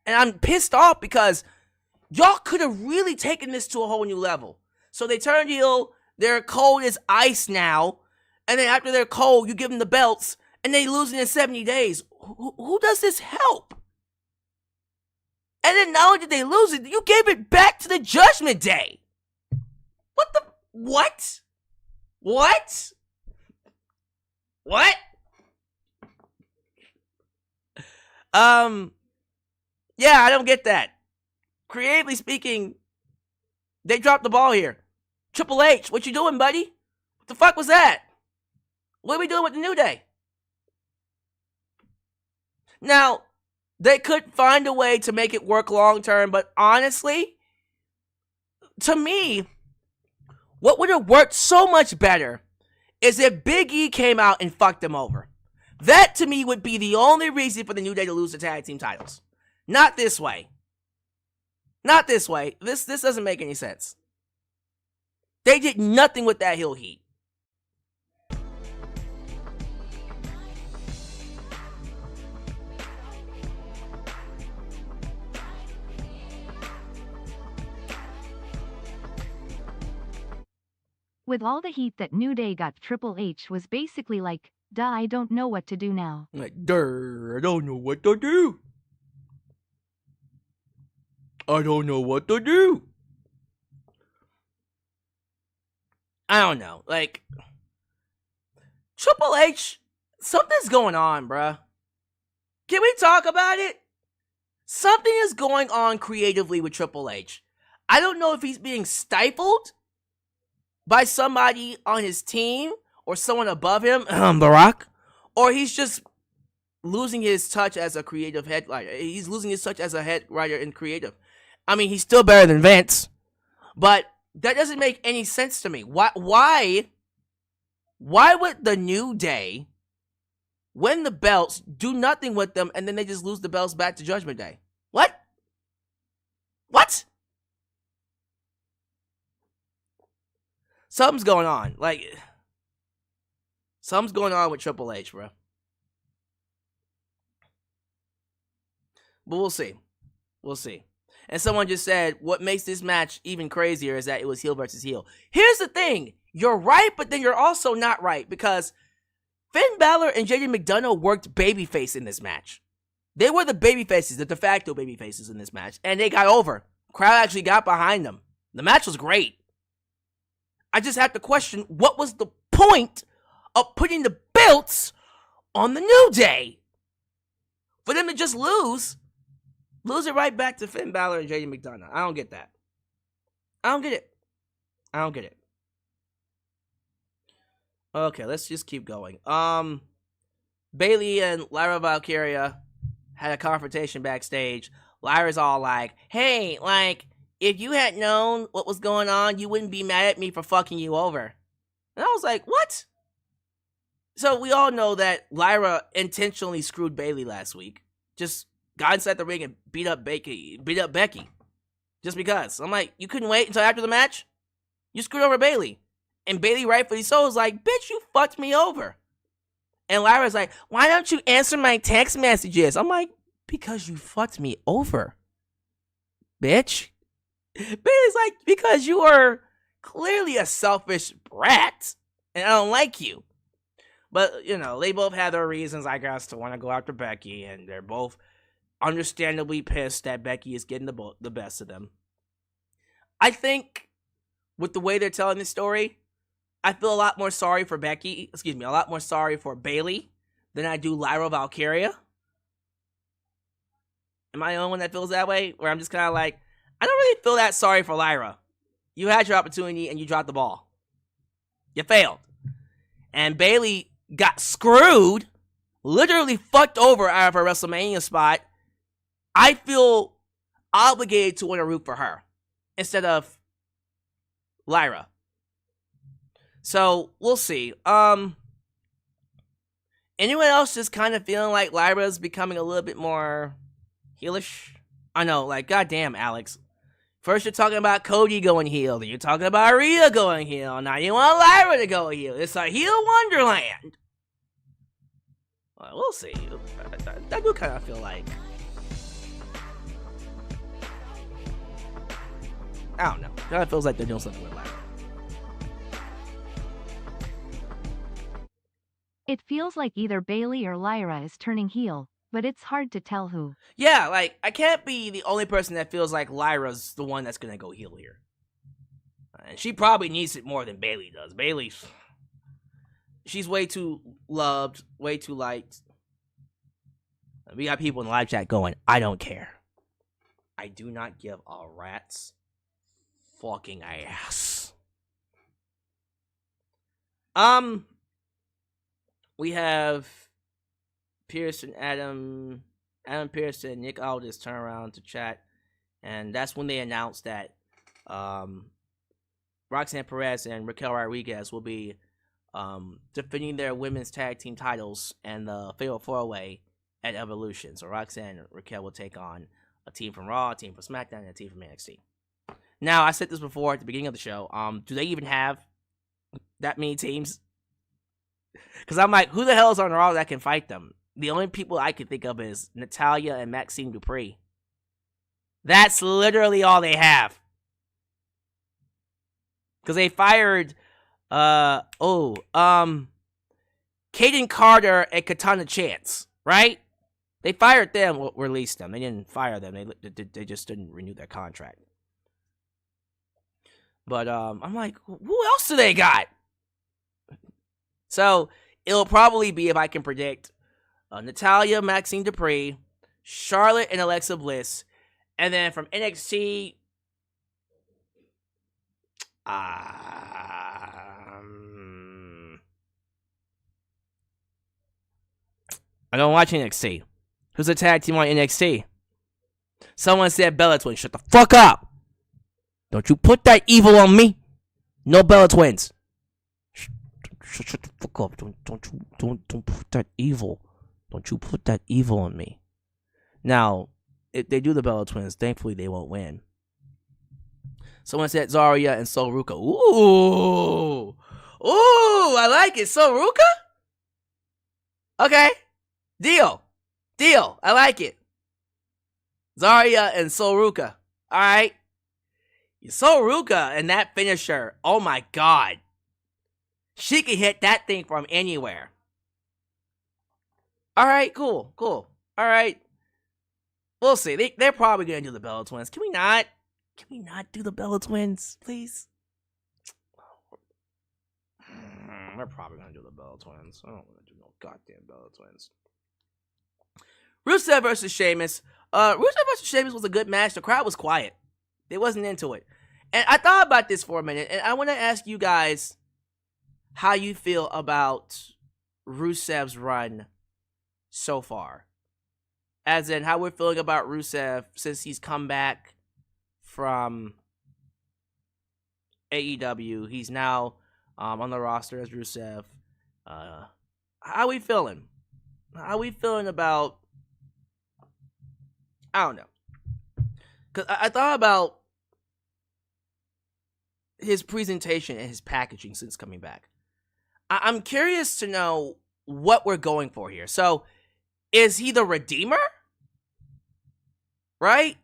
Speaker 1: And I'm pissed off because y'all could have really taken this to a whole new level. So they turned heel. They're cold as ice now. And then after they're cold, you give them the belts. And they lose it in 70 days. Who does this help? And then not only did they lose it, you gave it back to the Judgment Day. What the? What? What? What? Yeah, I don't get that. Creatively speaking, they dropped the ball here. Triple H, what you doing, buddy? What the fuck was that? What are we doing with the New Day? Now, they could find a way to make it work long term, but honestly, to me, what would have worked so much better is if Big E came out and fucked them over. That, to me, would be the only reason for the New Day to lose the tag team titles. Not this way. Not this way. This doesn't make any sense. They did nothing with that heel heat.
Speaker 2: With all the heat that New Day got, Triple H was basically like, duh, I don't know what to do now.
Speaker 1: Like, duh, I don't know what to do. I don't know what to do. I don't know. Like, Triple H, something's going on, bruh. Can we talk about it? Something is going on creatively with Triple H. I don't know if he's being stifled by somebody on his team or someone above him, The Rock, or he's just losing his touch as a creative head writer. He's losing his touch as a head writer and creative. I mean, he's still better than Vince, but that doesn't make any sense to me. Why would the New Day win the belts, do nothing with them, and then they just lose the belts back to Judgment Day? What? Something's going on. Like, something's going on with Triple H, bro. But we'll see. We'll see. And someone just said, what makes this match even crazier is that it was heel versus heel. Here's the thing. You're right, but then you're also not right. Because Finn Balor and JD McDonagh worked babyface in this match. They were the baby faces, the de facto baby faces in this match, and they got over. Crowd actually got behind them. The match was great. I just have to question, what was the point of putting the belts on the New Day? For them to just lose it right back to Finn Balor and JD McDonagh. I don't get that. I don't get it. Okay, let's just keep going. Bayley and Lyra Valkyria had a confrontation backstage. Lyra's all like, hey, like, if you had known what was going on, you wouldn't be mad at me for fucking you over. And I was like, what? So we all know that Lyra intentionally screwed Bayley last week. Just got inside the ring and beat up Becky. Just because. I'm like, you couldn't wait until after the match? You screwed over Bayley. And Bayley, rightfully so, was like, bitch, you fucked me over. And Lyra's like, why don't you answer my text messages? I'm like, because you fucked me over, bitch. Bayley's like, because you are clearly a selfish brat, and I don't like you. But, you know, they both have their reasons, I guess, to want to go after Becky, and they're both understandably pissed that Becky is getting the best of them. I think, with the way they're telling this story, I feel a lot more sorry for a lot more sorry for Bayley than I do Lyra Valkyria. Am I the only one that feels that way? Where I'm just kind of like, I don't really feel that sorry for Lyra. You had your opportunity and you dropped the ball. You failed. And Bayley got screwed, literally fucked over out of her WrestleMania spot. I feel obligated to want to root for her instead of Lyra. So, we'll see. Anyone else just kind of feeling like Lyra's becoming a little bit more heelish? I know, like, goddamn, Alyx. First you're talking about Cody going heel, then you're talking about Rhea going heel, now you want Lyra to go heel. It's a heel wonderland. Well, we'll see. I do kind of feel like... I don't know. It kind of feels like they're doing something with Lyra.
Speaker 2: It feels like either Bayley or Lyra is turning heel, but it's hard to tell who.
Speaker 1: Yeah, like, I can't be the only person that feels like Lyra's the one that's gonna go heel here. And she probably needs it more than Bayley does. She's way too loved, way too liked. We got people in the live chat going, I don't care. I do not give a rat's fucking ass. We have Pearson, Adam Pearson, Nick Aldis turn around to chat, and that's when they announced that Roxanne Perez and Raquel Rodriguez will be defending their women's tag team titles and the Fatal 4-Way at Evolution. So Roxanne and Raquel will take on a team from Raw, a team from SmackDown, and a team from NXT. Now, I said this before at the beginning of the show. Do they even have that many teams? Because I'm like, who the hell is on Raw that can fight them? The only people I can think of is Natalya and Maxine Dupree. That's literally all they have. Because they fired, Kaden Carter and Katana Chance, right? They fired them, well, released them. They didn't fire them. They just didn't renew their contract. But I'm like, who else do they got? So it'll probably be, if I can predict, Natalya, Maxine Dupree, Charlotte, and Alexa Bliss, and then from NXT, I don't watch NXT. Who's the tag team on NXT? Someone said Bella Twins. Shut the fuck up. Don't you put that evil on me. No Bella Twins. Shut the fuck up. Don't put that evil. Don't you put that evil on me. Now, if they do the Bella Twins, thankfully they won't win. Someone said Zarya and Sol Ruka. Ooh, I like it. Sol Ruka? Okay. Deal. I like it. Zarya and Sol Ruka. Alright. Sol Ruka and that finisher. Oh my god. She can hit that thing from anywhere. Alright, cool. Alright. We'll see. They're probably gonna do the Bella Twins. Can we not? Can we not do the Bella Twins, please? They're probably gonna do the Bella Twins. I don't want to do no goddamn Bella Twins. Rusev versus Sheamus. Rusev versus Sheamus was a good match. The crowd was quiet. They wasn't into it. And I thought about this for a minute, and I want to ask you guys how you feel about Rusev's run so far. As in, how we're feeling about Rusev since he's come back from AEW. He's now on the roster as Rusev. How we feeling? How we feeling about... I don't know. Because I thought about his presentation and his packaging since coming back. I'm curious to know what we're going for here. So, is he the Redeemer? Right?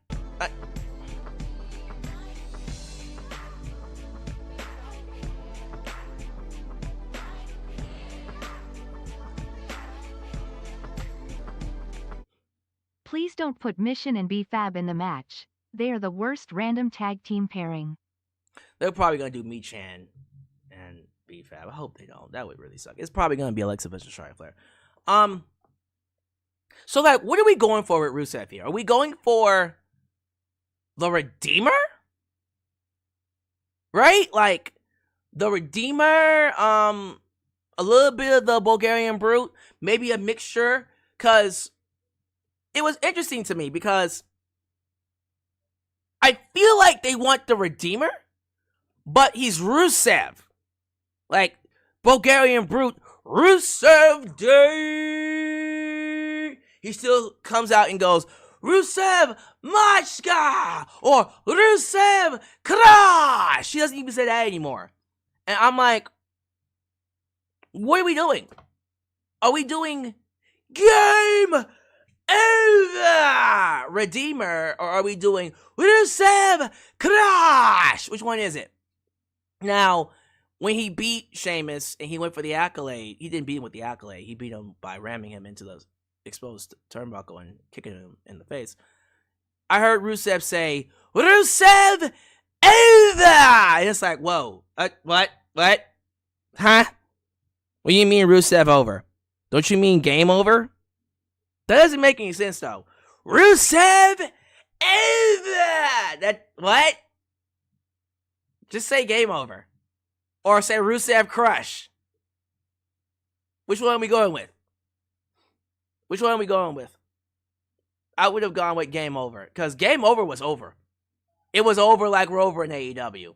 Speaker 2: Please don't put Mission and B-Fab in the match. They are the worst random tag team pairing.
Speaker 1: They're probably going to do Michan and B-Fab. I hope they don't. That would really suck. It's probably going to be Alexa versus Charlotte Flair. So, like, what are we going for with Rusev here? Are we going for the Redeemer? Right? Like, the Redeemer, a little bit of the Bulgarian Brute, maybe a mixture, because it was interesting to me, because I feel like they want the Redeemer, but he's Rusev. Like, Bulgarian Brute, Rusev Day! He still comes out and goes, Rusev Machka! Or Rusev Crash! She doesn't even say that anymore. And I'm like, what are we doing? Are we doing Game Over Redeemer? Or are we doing Rusev Crash? Which one is it? Now, when he beat Sheamus and he went for the accolade, he didn't beat him with the accolade. He beat him by ramming him into the exposed turnbuckle and kicking him in the face. I heard Rusev say, Rusev over! And it's like, whoa. What? Huh? What do you mean Rusev over? Don't you mean game over? That doesn't make any sense, though. Rusev over! What? Just say game over. Or say Rusev crush. Which one are we going with? Which one are we going with? I would have gone with game over. Because game over was over. It was over like we're over in AEW.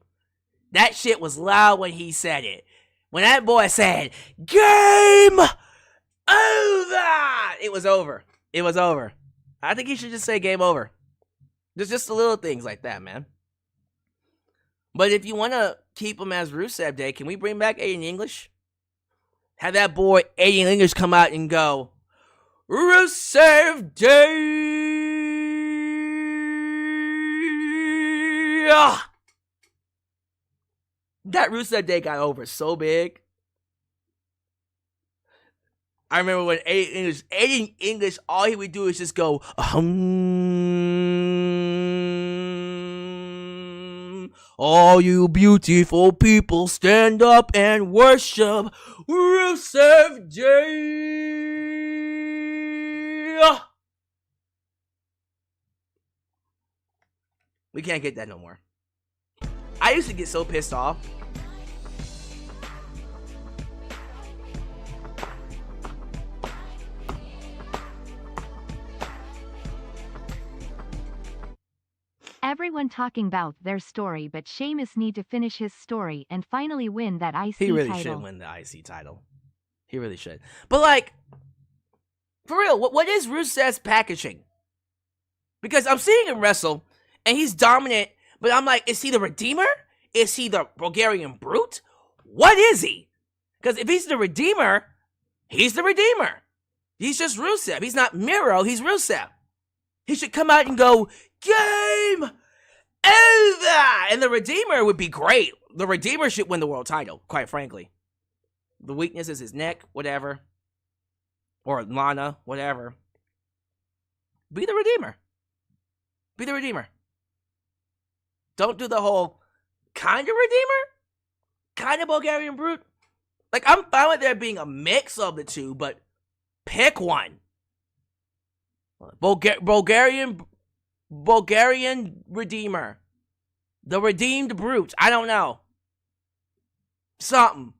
Speaker 1: That shit was loud when he said it. When that boy said, game over! It was over. It was over. I think he should just say game over. There's just the little things like that, man. But if you want to keep him as Rusev Day, can we bring back Aiden English? Have that boy Aiden English come out and go, Rusev Day! That Rusev Day got over so big. I remember when Aiden English, all he would do is just go, all you beautiful people, stand up and worship Rusev Day. We can't get that no more. I used to get so pissed off.
Speaker 2: Everyone talking about their story, but Sheamus need to finish his story and finally win that IC title.
Speaker 1: He really should win the IC title. He really should. But like, for real, what is Rusev's packaging? Because I'm seeing him wrestle, and he's dominant, but I'm like, is he the Redeemer? Is he the Bulgarian Brute? What is he? Because if he's the Redeemer, he's the Redeemer. He's just Rusev. He's not Miro, he's Rusev. He should come out and go, game over! And the Redeemer would be great. The Redeemer should win the world title, quite frankly. The weakness is his neck, whatever. Or Lana, whatever. Be the Redeemer. Be the Redeemer. Don't do the whole kind of Redeemer, kind of Bulgarian Brute. Like, I'm fine with there being a mix of the two, but pick one. Bulgarian Redeemer. The Redeemed Brute. I don't know. Something.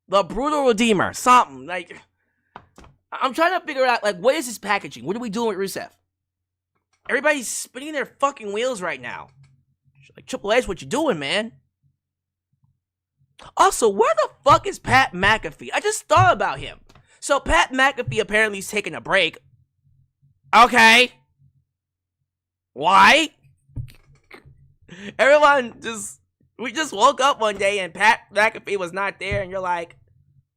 Speaker 1: The Brutal Redeemer. Something. Like, I'm trying to figure out, like, what is this packaging? What are we doing with Rusev? Everybody's spinning their fucking wheels right now. Like, Triple H, what you doing, man? Also, where the fuck is Pat McAfee? I just thought about him. So, Pat McAfee apparently is taking a break. Okay. Why? We just woke up one day and Pat McAfee was not there, and you're like,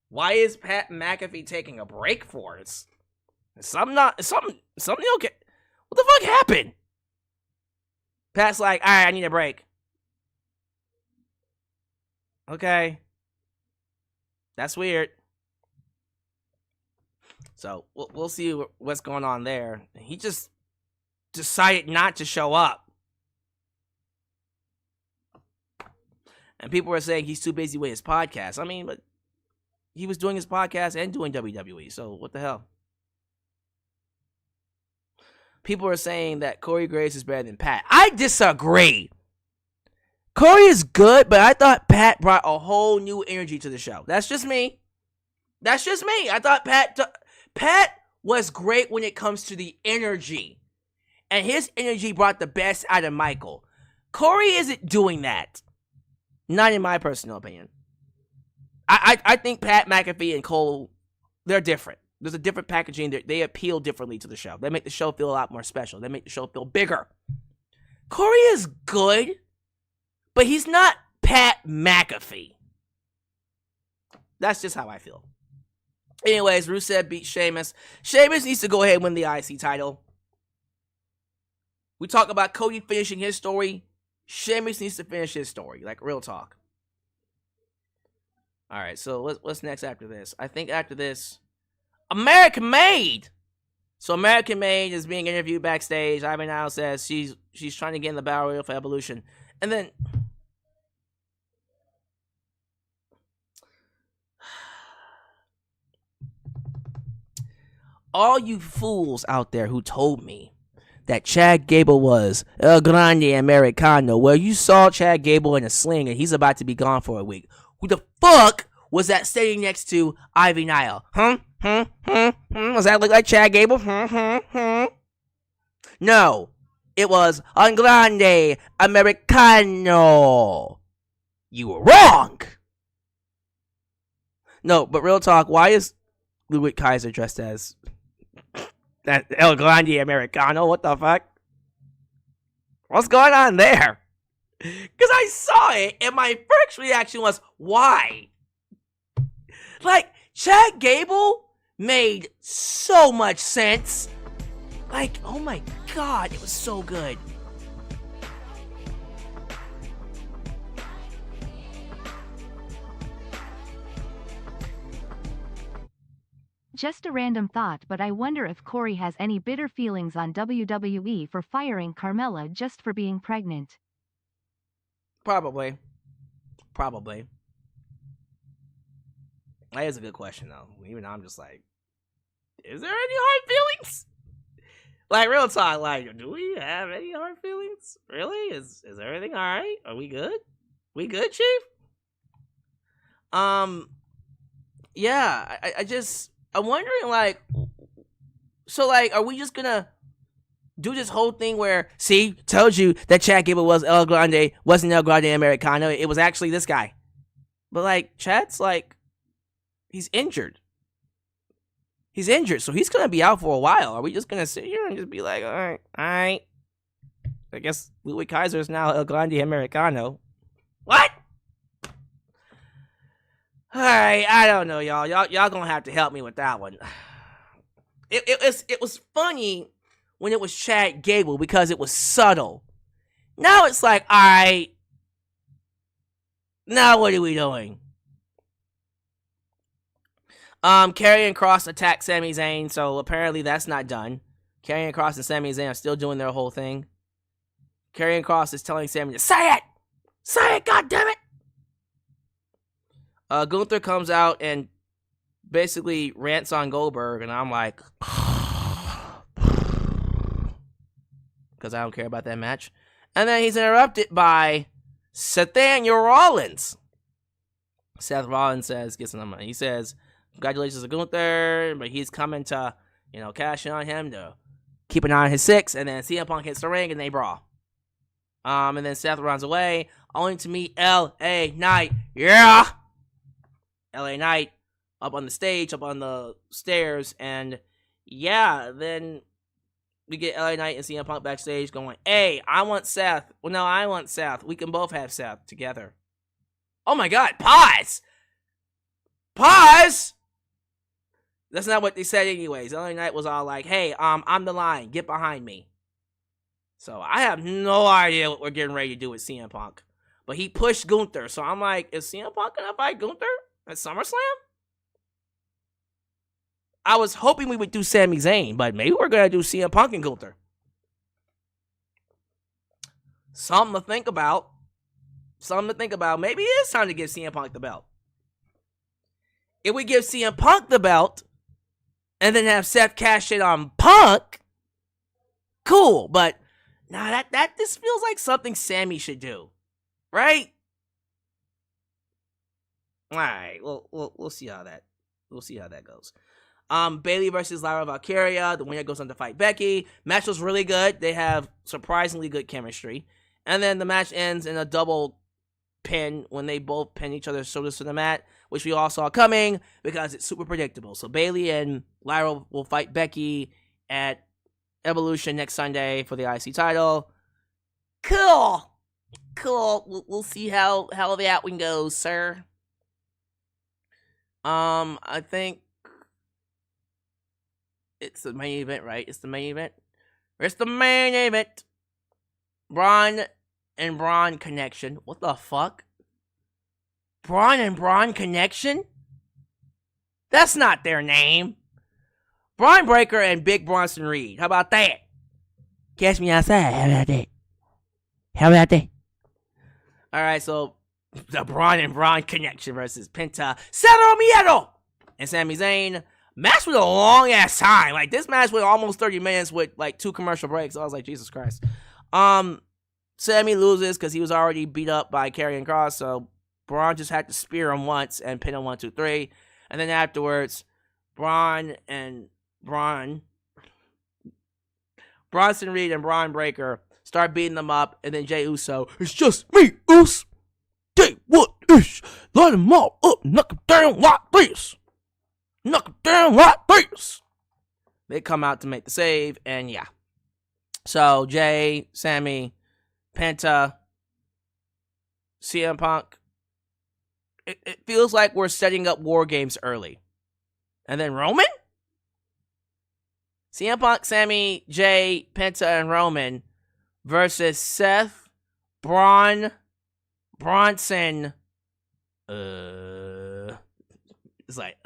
Speaker 1: why is Pat McAfee taking a break for? Is something okay? What the fuck happened? Pat's like, alright, I need a break. Okay. That's weird. So, we'll see what's going on there. He just decided not to show up. And people are saying he's too busy with his podcast. I mean, but he was doing his podcast and doing WWE, so what the hell? People are saying that Corey Graves is better than Pat. I disagree. Corey is good, but I thought Pat brought a whole new energy to the show. That's just me. I thought Pat was great when it comes to the energy. And his energy brought the best out of Michael. Corey isn't doing that. Not in my personal opinion. I think Pat McAfee and Cole, they're different. There's a different packaging. They appeal differently to the show. They make the show feel a lot more special. They make the show feel bigger. Corey is good, but he's not Pat McAfee. That's just how I feel. Anyways, Rusev beat Sheamus. Sheamus needs to go ahead and win the IC title. We talk about Cody finishing his story. Sheamus needs to finish his story. Like, real talk. Alright, so what's next after this? I think after this, American Made! So American Made is being interviewed backstage. Ivy now says she's trying to get in the Battle Royal for Evolution. And then all you fools out there who told me that Chad Gable was El Grande Americano, well, you saw Chad Gable in a sling and he's about to be gone for a week. Who the fuck was that standing next to Ivy Nile? Does that look like Chad Gable? No, it was El Grande Americano. You were wrong. No, but real talk, why is Ludwig Kaiser dressed as that El Grande Americano? What the fuck? What's going on there? Because I saw it, and my first reaction was, why? Like, Chad Gable made so much sense. Like, oh my god, it was so good.
Speaker 2: Just a random thought, but I wonder if Corey has any bitter feelings on WWE for firing Carmella just for being pregnant.
Speaker 1: Probably. That is a good question, though. Even I'm just like, is there any hard feelings? Like, real talk, like, do we have any hard feelings? Really? Is everything alright? Are we good? We good, Chief? Yeah, I'm wondering, like, so, like, are we just gonna do this whole thing where, see, told you that Chad Gable wasn't El Grande Americano, it was actually this guy. But, like, Chad's, like, he's injured. So he's gonna be out for a while. Are we just gonna sit here and just be like, alright. I guess Ludwig Kaiser is now El Grande Americano. What? Alright, I don't know, y'all. Y'all gonna have to help me with that one. It was funny when it was Chad Gable because it was subtle. Now it's like, alright. Now what are we doing? Karrion Kross attacked Sami Zayn, so apparently that's not done. Karrion Kross and Sami Zayn are still doing their whole thing. Karrion Kross is telling Sami to say it! Say it, goddammit! Gunther comes out and basically rants on Goldberg, and I'm like, because I don't care about that match. And then he's interrupted by Nathaniel Rollins. Seth Rollins he says, congratulations to Gunther, but he's coming to, cash in on him to keep an eye on his 6, and then CM Punk hits the ring and they brawl. And then Seth runs away, only to meet L.A. Knight. Yeah! L.A. Knight up on the stage, up on the stairs, and then we get L.A. Knight and CM Punk backstage going, hey, I want Seth. Well, no, I want Seth. We can both have Seth together. Oh my God, pause! Pause! That's not what they said anyways. L.A. Knight was all like, hey, I'm the Lion. Get behind me. So I have no idea what we're getting ready to do with CM Punk. But he pushed Gunther. So I'm like, is CM Punk going to fight Gunther at SummerSlam? I was hoping we would do Sami Zayn, but maybe we're going to do CM Punk and Gunther. Something to think about. Maybe it is time to give CM Punk the belt. If we give CM Punk the belt and then have Seth cash in on Punk, cool. But nah, that just feels like something Sami should do, right? All right, we'll see how that goes. Bayley versus Lyra Valkyria. The winner goes on to fight Becky. Match was really good. They have surprisingly good chemistry. And then the match ends in a double pin when they both pin each other's shoulders to the mat, which we all saw coming because it's super predictable. So Bayley and Lyra will fight Becky at Evolution next Sunday for the IC title. Cool. We'll see how that one goes, sir. I think it's the main event, right? It's the main event. Bron and Bron connection. What the fuck? Bron and Bron connection? That's not their name. Bron Breakker and Big Bronson Reed. How about that? Catch me outside. How about that? Alright, so the Bron and Bron connection versus Penta, Cero Miedo, and Sami Zayn. Match with a long ass time. Like, this match went almost 30 minutes with like 2 commercial breaks. I was like, Jesus Christ. Sami loses because he was already beat up by Karrion Kross, so Bron just had to spear him once and pin him 1, 2, 3. And then afterwards, Bronson Reed and Bron Breakker start beating them up, and then Jey Uso, it's just me, Uso. Day what is? Line them all up, knock them down like this. They come out to make the save, and yeah. So, Jay, Sami, Penta, CM Punk. It feels like we're setting up War Games early. And then Roman? CM Punk, Sami, Jay, Penta, and Roman versus Seth, Bronson. It's like,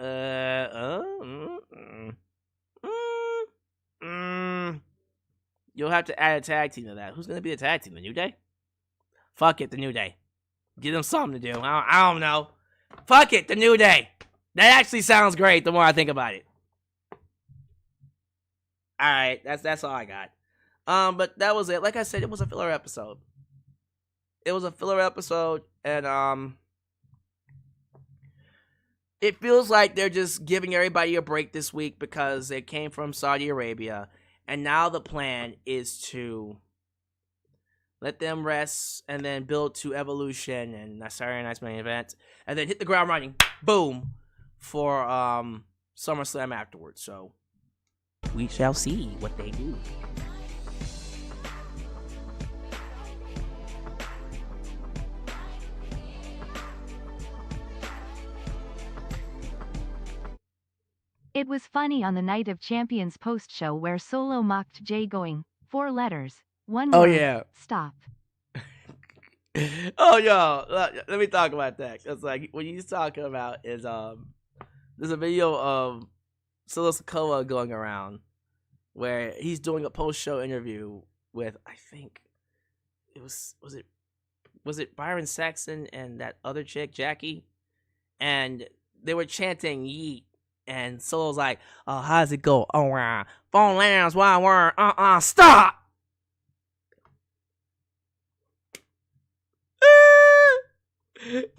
Speaker 1: You'll have to add a tag team to that. Who's going to be the tag team? The New Day? Fuck it, the New Day. Give them something to do. I don't know. Fuck it, the New Day. That actually sounds great the more I think about it. Alright, that's all I got. But that was it. Like I said, it was a filler episode. And it feels like they're just giving everybody a break this week because they came from Saudi Arabia. And now the plan is to let them rest and then build to Evolution and that Saturday night's main event. And then hit the ground running, boom, for SummerSlam afterwards. So we shall see what they do.
Speaker 2: It was funny on the Night of Champions post-show where Solo mocked Jay going, 4 letters, 1 word,
Speaker 1: yeah.
Speaker 2: Stop.
Speaker 1: Oh, yo, let me talk about that. It's like, what he's talking about is, there's a video of Solo Sikoa going around where he's doing a post-show interview with, I think, was it Byron Saxton and that other chick, Jackie? And they were chanting yeet. And Solo's like, oh, how's it go? Oh, phone lands, one word, stop!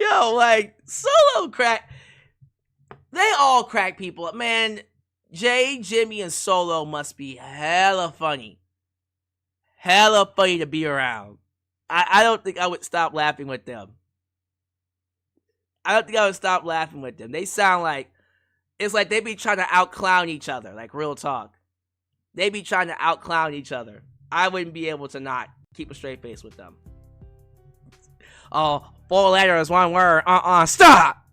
Speaker 1: Yo, like, Solo crack. They all crack people up. Man, Jay, Jimmy, and Solo must be hella funny. Hella funny to be around. I don't think I would stop laughing with them. They sound like, it's like they be trying to out-clown each other, like real talk. They be trying to out-clown each other. I wouldn't be able to not keep a straight face with them. Oh, 4 letters, 1 word, stop!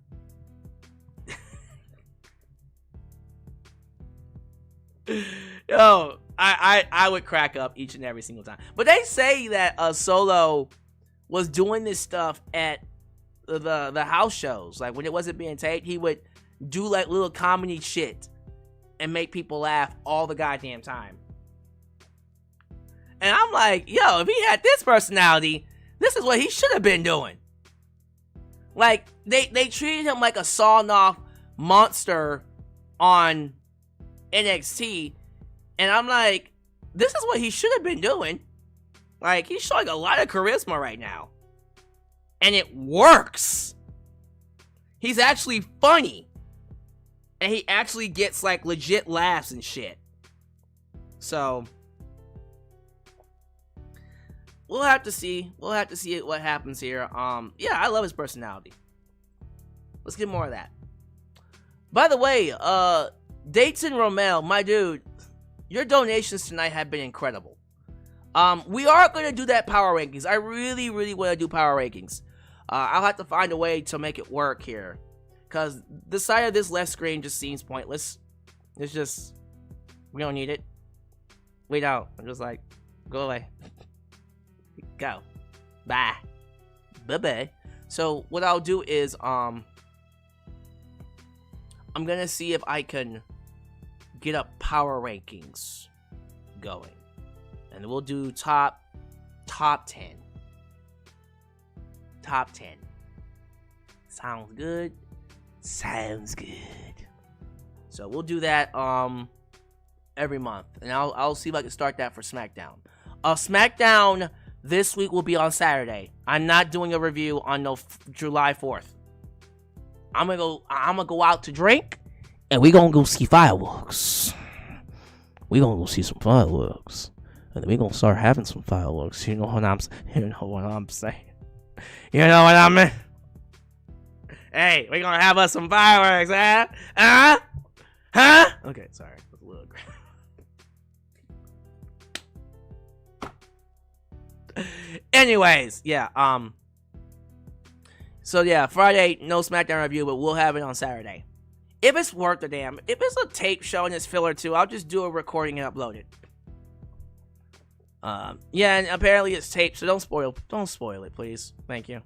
Speaker 1: Yo, I would crack up each and every single time. But they say that Solo was doing this stuff at the house shows. Like when it wasn't being taped, he would do like little comedy shit and make people laugh all the goddamn time. And I'm like, yo, if he had this personality, this is what he should have been doing. Like they treated him like a sawn-off monster on NXT, and I'm like, this is what he should have been doing. Like, he's showing a lot of charisma right now, and it works. He's actually funny, and he actually gets like legit laughs and shit. So we'll have to see what happens here. Yeah, I love his personality. Let's get more of that. By the way, Dayton Romel, my dude, your donations tonight have been incredible. We are going to do that power rankings. I really, really want to do power rankings. I'll have to find a way to make it work here, because the side of this left screen just seems pointless. It's just, we don't need it. We don't. I'm just like, go away. Go. Bye. Bye-bye. So what I'll do is, I'm going to see if I can get up power rankings going. And we'll do top 10. Top 10. Sounds good. Sounds good. So we'll do that every month. And I'll see if I can start that for SmackDown. SmackDown this week will be on Saturday. I'm not doing a review on July 4th. I'm gonna go out to drink, and we gonna go see fireworks. We gonna go see some fireworks, and then we gonna start having some fireworks. You know what I'm saying? You know what I mean? Hey, we gonna have us some fireworks, huh? Huh? Okay, sorry, that's a little aggressive. Anyways, yeah, so yeah, Friday, no SmackDown review, but we'll have it on Saturday. If it's worth the damn, if it's a tape show and it's filler too, I'll just do a recording and upload it. Yeah, and apparently it's taped, so don't spoil it, please. Thank you.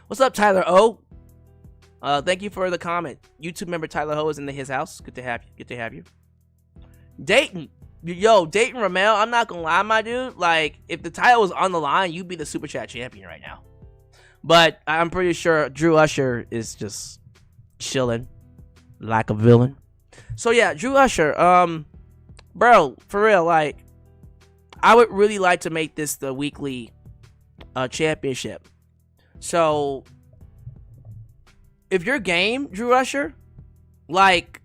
Speaker 1: What's up, Tyler O? Thank you for the comment. YouTube member Tyler O is in his house. Good to have you. Dayton. Yo, Dayton Ramel, I'm not gonna lie, my dude. Like, if the title was on the line, you'd be the Super Chat champion right now. But I'm pretty sure Drew Usher is just chilling like a villain. So yeah, Drew Usher, bro, for real, like, I would really like to make this the weekly championship. So if you're game, Drew Usher, like,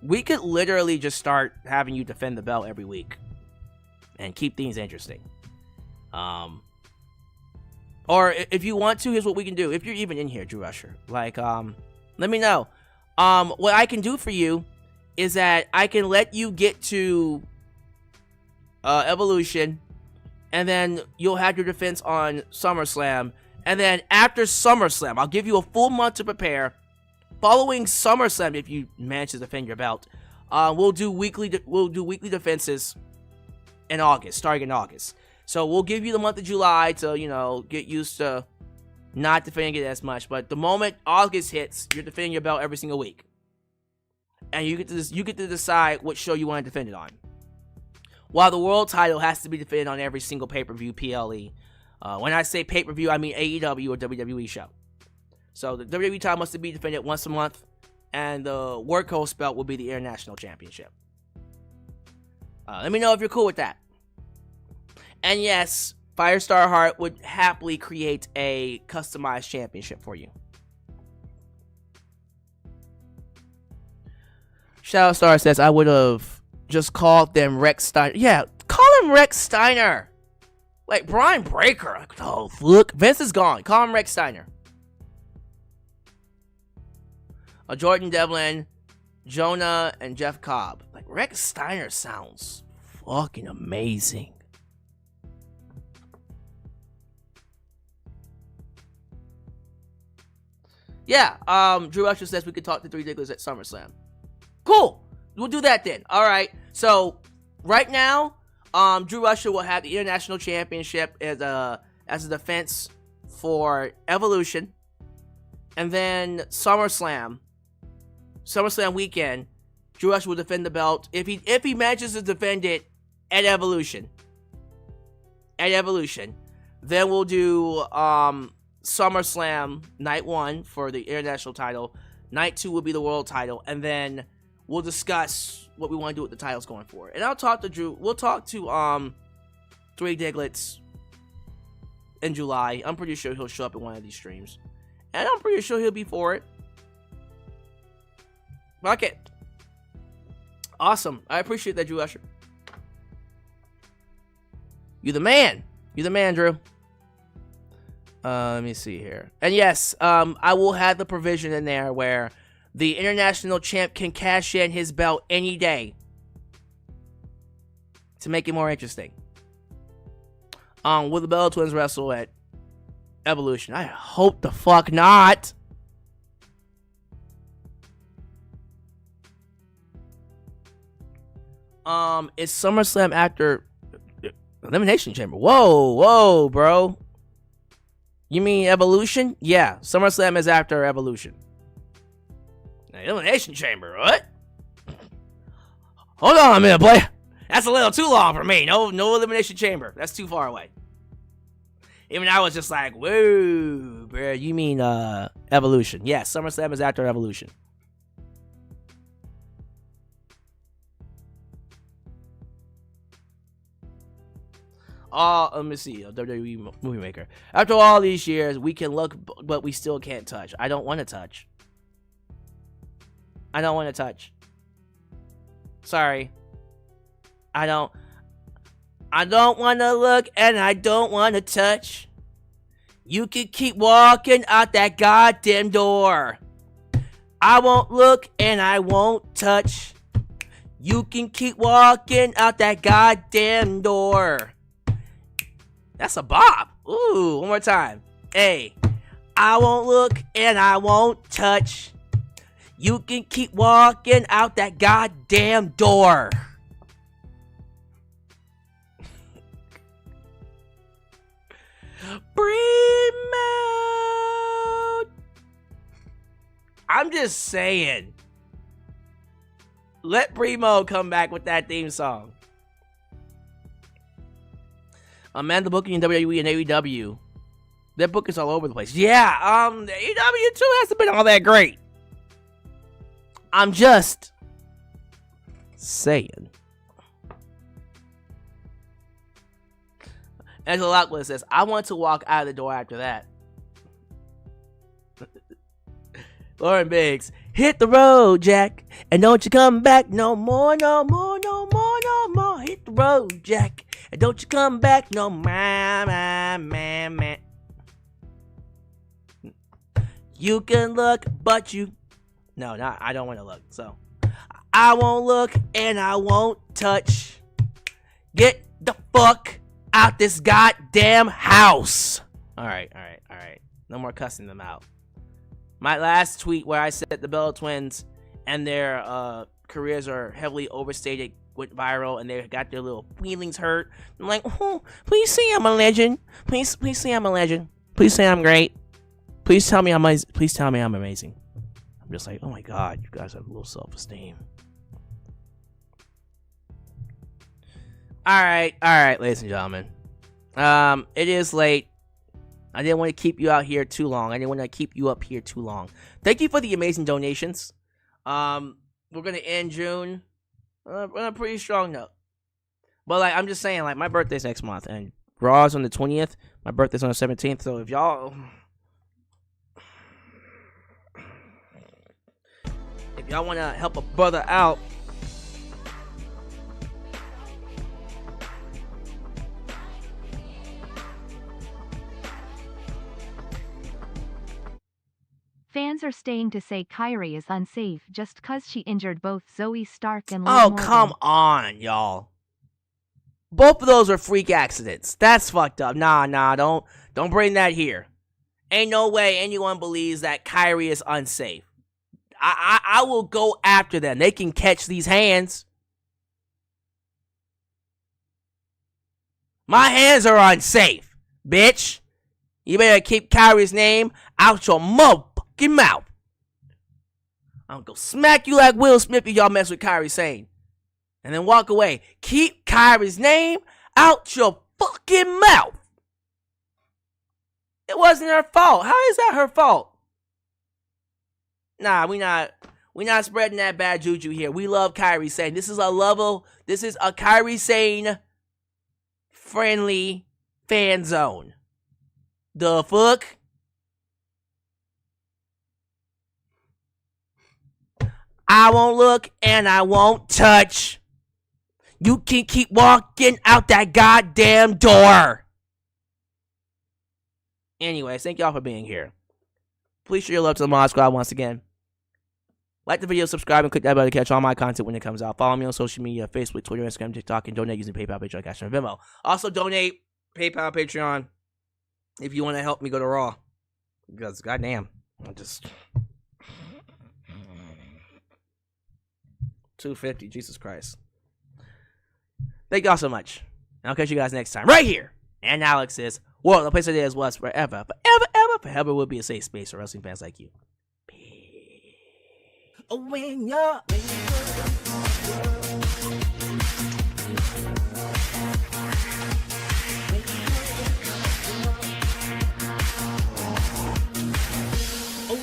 Speaker 1: we could literally just start having you defend the belt every week and keep things interesting. Or if you want to, here's what we can do. If you're even in here, Drew Usher, like, let me know. What I can do for you is that I can let you get to Evolution, and then you'll have your defense on SummerSlam, and then after SummerSlam, I'll give you a full month to prepare. Following SummerSlam, if you manage to defend your belt, we'll do weekly defenses in August, starting in August. So we'll give you the month of July to, you know, get used to not defending it as much. But the moment August hits, you're defending your belt every single week, and you get to decide what show you want to defend it on. while the world title has to be defended on every single pay-per-view PLE. When I say pay-per-view, I mean AEW or WWE show. So the WWE title must be defended once a month, and the workhorse belt will be the International Championship. Let me know if you're cool with that. And yes, Firestar Hart would happily create a customized championship for you. Shadowstar says, I would have just called them Rex Steiner. Yeah, call him Rex Steiner. Like Brian Breaker. Like, oh, look, Vince is gone. Call him Rex Steiner. Jordan Devlin, Jonah, and Jeff Cobb. Like, Rex Steiner sounds fucking amazing. Yeah, Drew Usher says we could talk to Three Digglers at SummerSlam. Cool. We'll do that then. All right. So, right now, Drew Usher will have the International Championship as a defense for Evolution. And then SummerSlam weekend, Drew Usher will defend the belt if he manages to defend it at Evolution. Then we'll do SummerSlam night 1 for the international title. Night 2 will be the world title, and then we'll discuss what we want to do with the titles going forward. And I'll talk to Drew. We'll talk to Three Diglets in July. I'm pretty sure he'll show up in one of these streams, and I'm pretty sure he'll be for it. Okay. Awesome. I appreciate that, Drew Usher. You the man. You the man, Drew. Let me see here. And yes, I will have the provision in there where the international champ can cash in his belt any day to make it more interesting. Will the Bella Twins wrestle at Evolution? I hope the fuck not. Is SummerSlam after Elimination Chamber? Whoa, bro. You mean Evolution? Yeah, SummerSlam is after Evolution. Elimination Chamber, what? Hold on a minute, boy. That's a little too long for me. No Elimination Chamber. That's too far away. Even I was just like, whoa, bro. You mean Evolution? Yeah, SummerSlam is after Evolution. Let me see. WWE Movie Maker. After all these years, we can look, but we still can't touch. I don't want to touch. Sorry. I don't want to look, and I don't want to touch. You can keep walking out that goddamn door. I won't look, and I won't touch. You can keep walking out that goddamn door. That's a bop. Ooh, one more time. Hey, I won't look and I won't touch. You can keep walking out that goddamn door. Pre-mode. I'm just saying. Let Primo come back with that theme song. Amanda booking in WWE and AEW. Their book is all over the place. Yeah, AEW too hasn't been all that great. I'm just saying. Angela Lockwood says, I want to walk out of the door after that. Lauren Biggs, hit the road, Jack, and don't you come back no more, no more, no more, no more. Hit the road, Jack, and don't you come back no more, man. You can look, but you... No, I don't want to look, so... I won't look, and I won't touch. Get the fuck out this goddamn house. All right. No more cussing them out. My last tweet where I said the Bella Twins and their careers are heavily overstated went viral, and they got their little feelings hurt. I'm like, oh, please say I'm a legend. Please say I'm a legend. Please say I'm great. Please tell me I'm amazing. Please tell me I'm amazing. I'm just like, oh my God, you guys have a little self-esteem. All right, ladies and gentlemen. It is late. I didn't want to keep you out here too long. I didn't want to keep you up here too long. Thank you for the amazing donations. We're gonna end June on a pretty strong note. But like, I'm just saying, like, my birthday's next month, and Raw's on the 20th. My birthday's on the 17th. So if y'all want to help a brother out,
Speaker 2: fans are staying to say Kyrie is unsafe just cause she injured both Zoe Stark and Liv
Speaker 1: oh,
Speaker 2: Morgan.
Speaker 1: come on, y'all. Both of those are freak accidents. That's fucked up. Nah, don't bring that here. Ain't no way anyone believes that Kyrie is unsafe. I will go after them. They can catch these hands. My hands are unsafe, bitch. You better keep Kyrie's name out your motherfucking mouth. I'm gonna smack you like Will Smith if y'all mess with Kyrie Sane. And then walk away. Keep Kyrie's name out your fucking mouth. It wasn't her fault. How is that her fault? Nah, we not spreading that bad juju here. We love Kyrie Sane. This is a Kyrie Sane friendly fan zone. The fuck? I won't look and I won't touch. You can keep walking out that goddamn door. Anyways, thank y'all for being here. Please show your love to the Mod Squad once again. Like the video, subscribe, and click that bell to catch all my content when it comes out. Follow me on social media, Facebook, Twitter, Instagram, TikTok, and donate using PayPal, Patreon, Cash, and Venmo. Also, donate PayPal, Patreon, if you want to help me go to Raw. Because, goddamn, I just... $250, Jesus Christ. Thank y'all so much. And I'll catch you guys next time, right here. And Alyx's world, the place it is, was forever, forever will be a safe space for wrestling fans like you. Peace. When you're...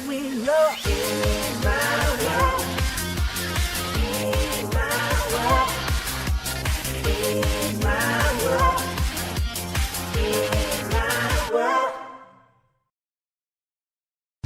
Speaker 1: when you're...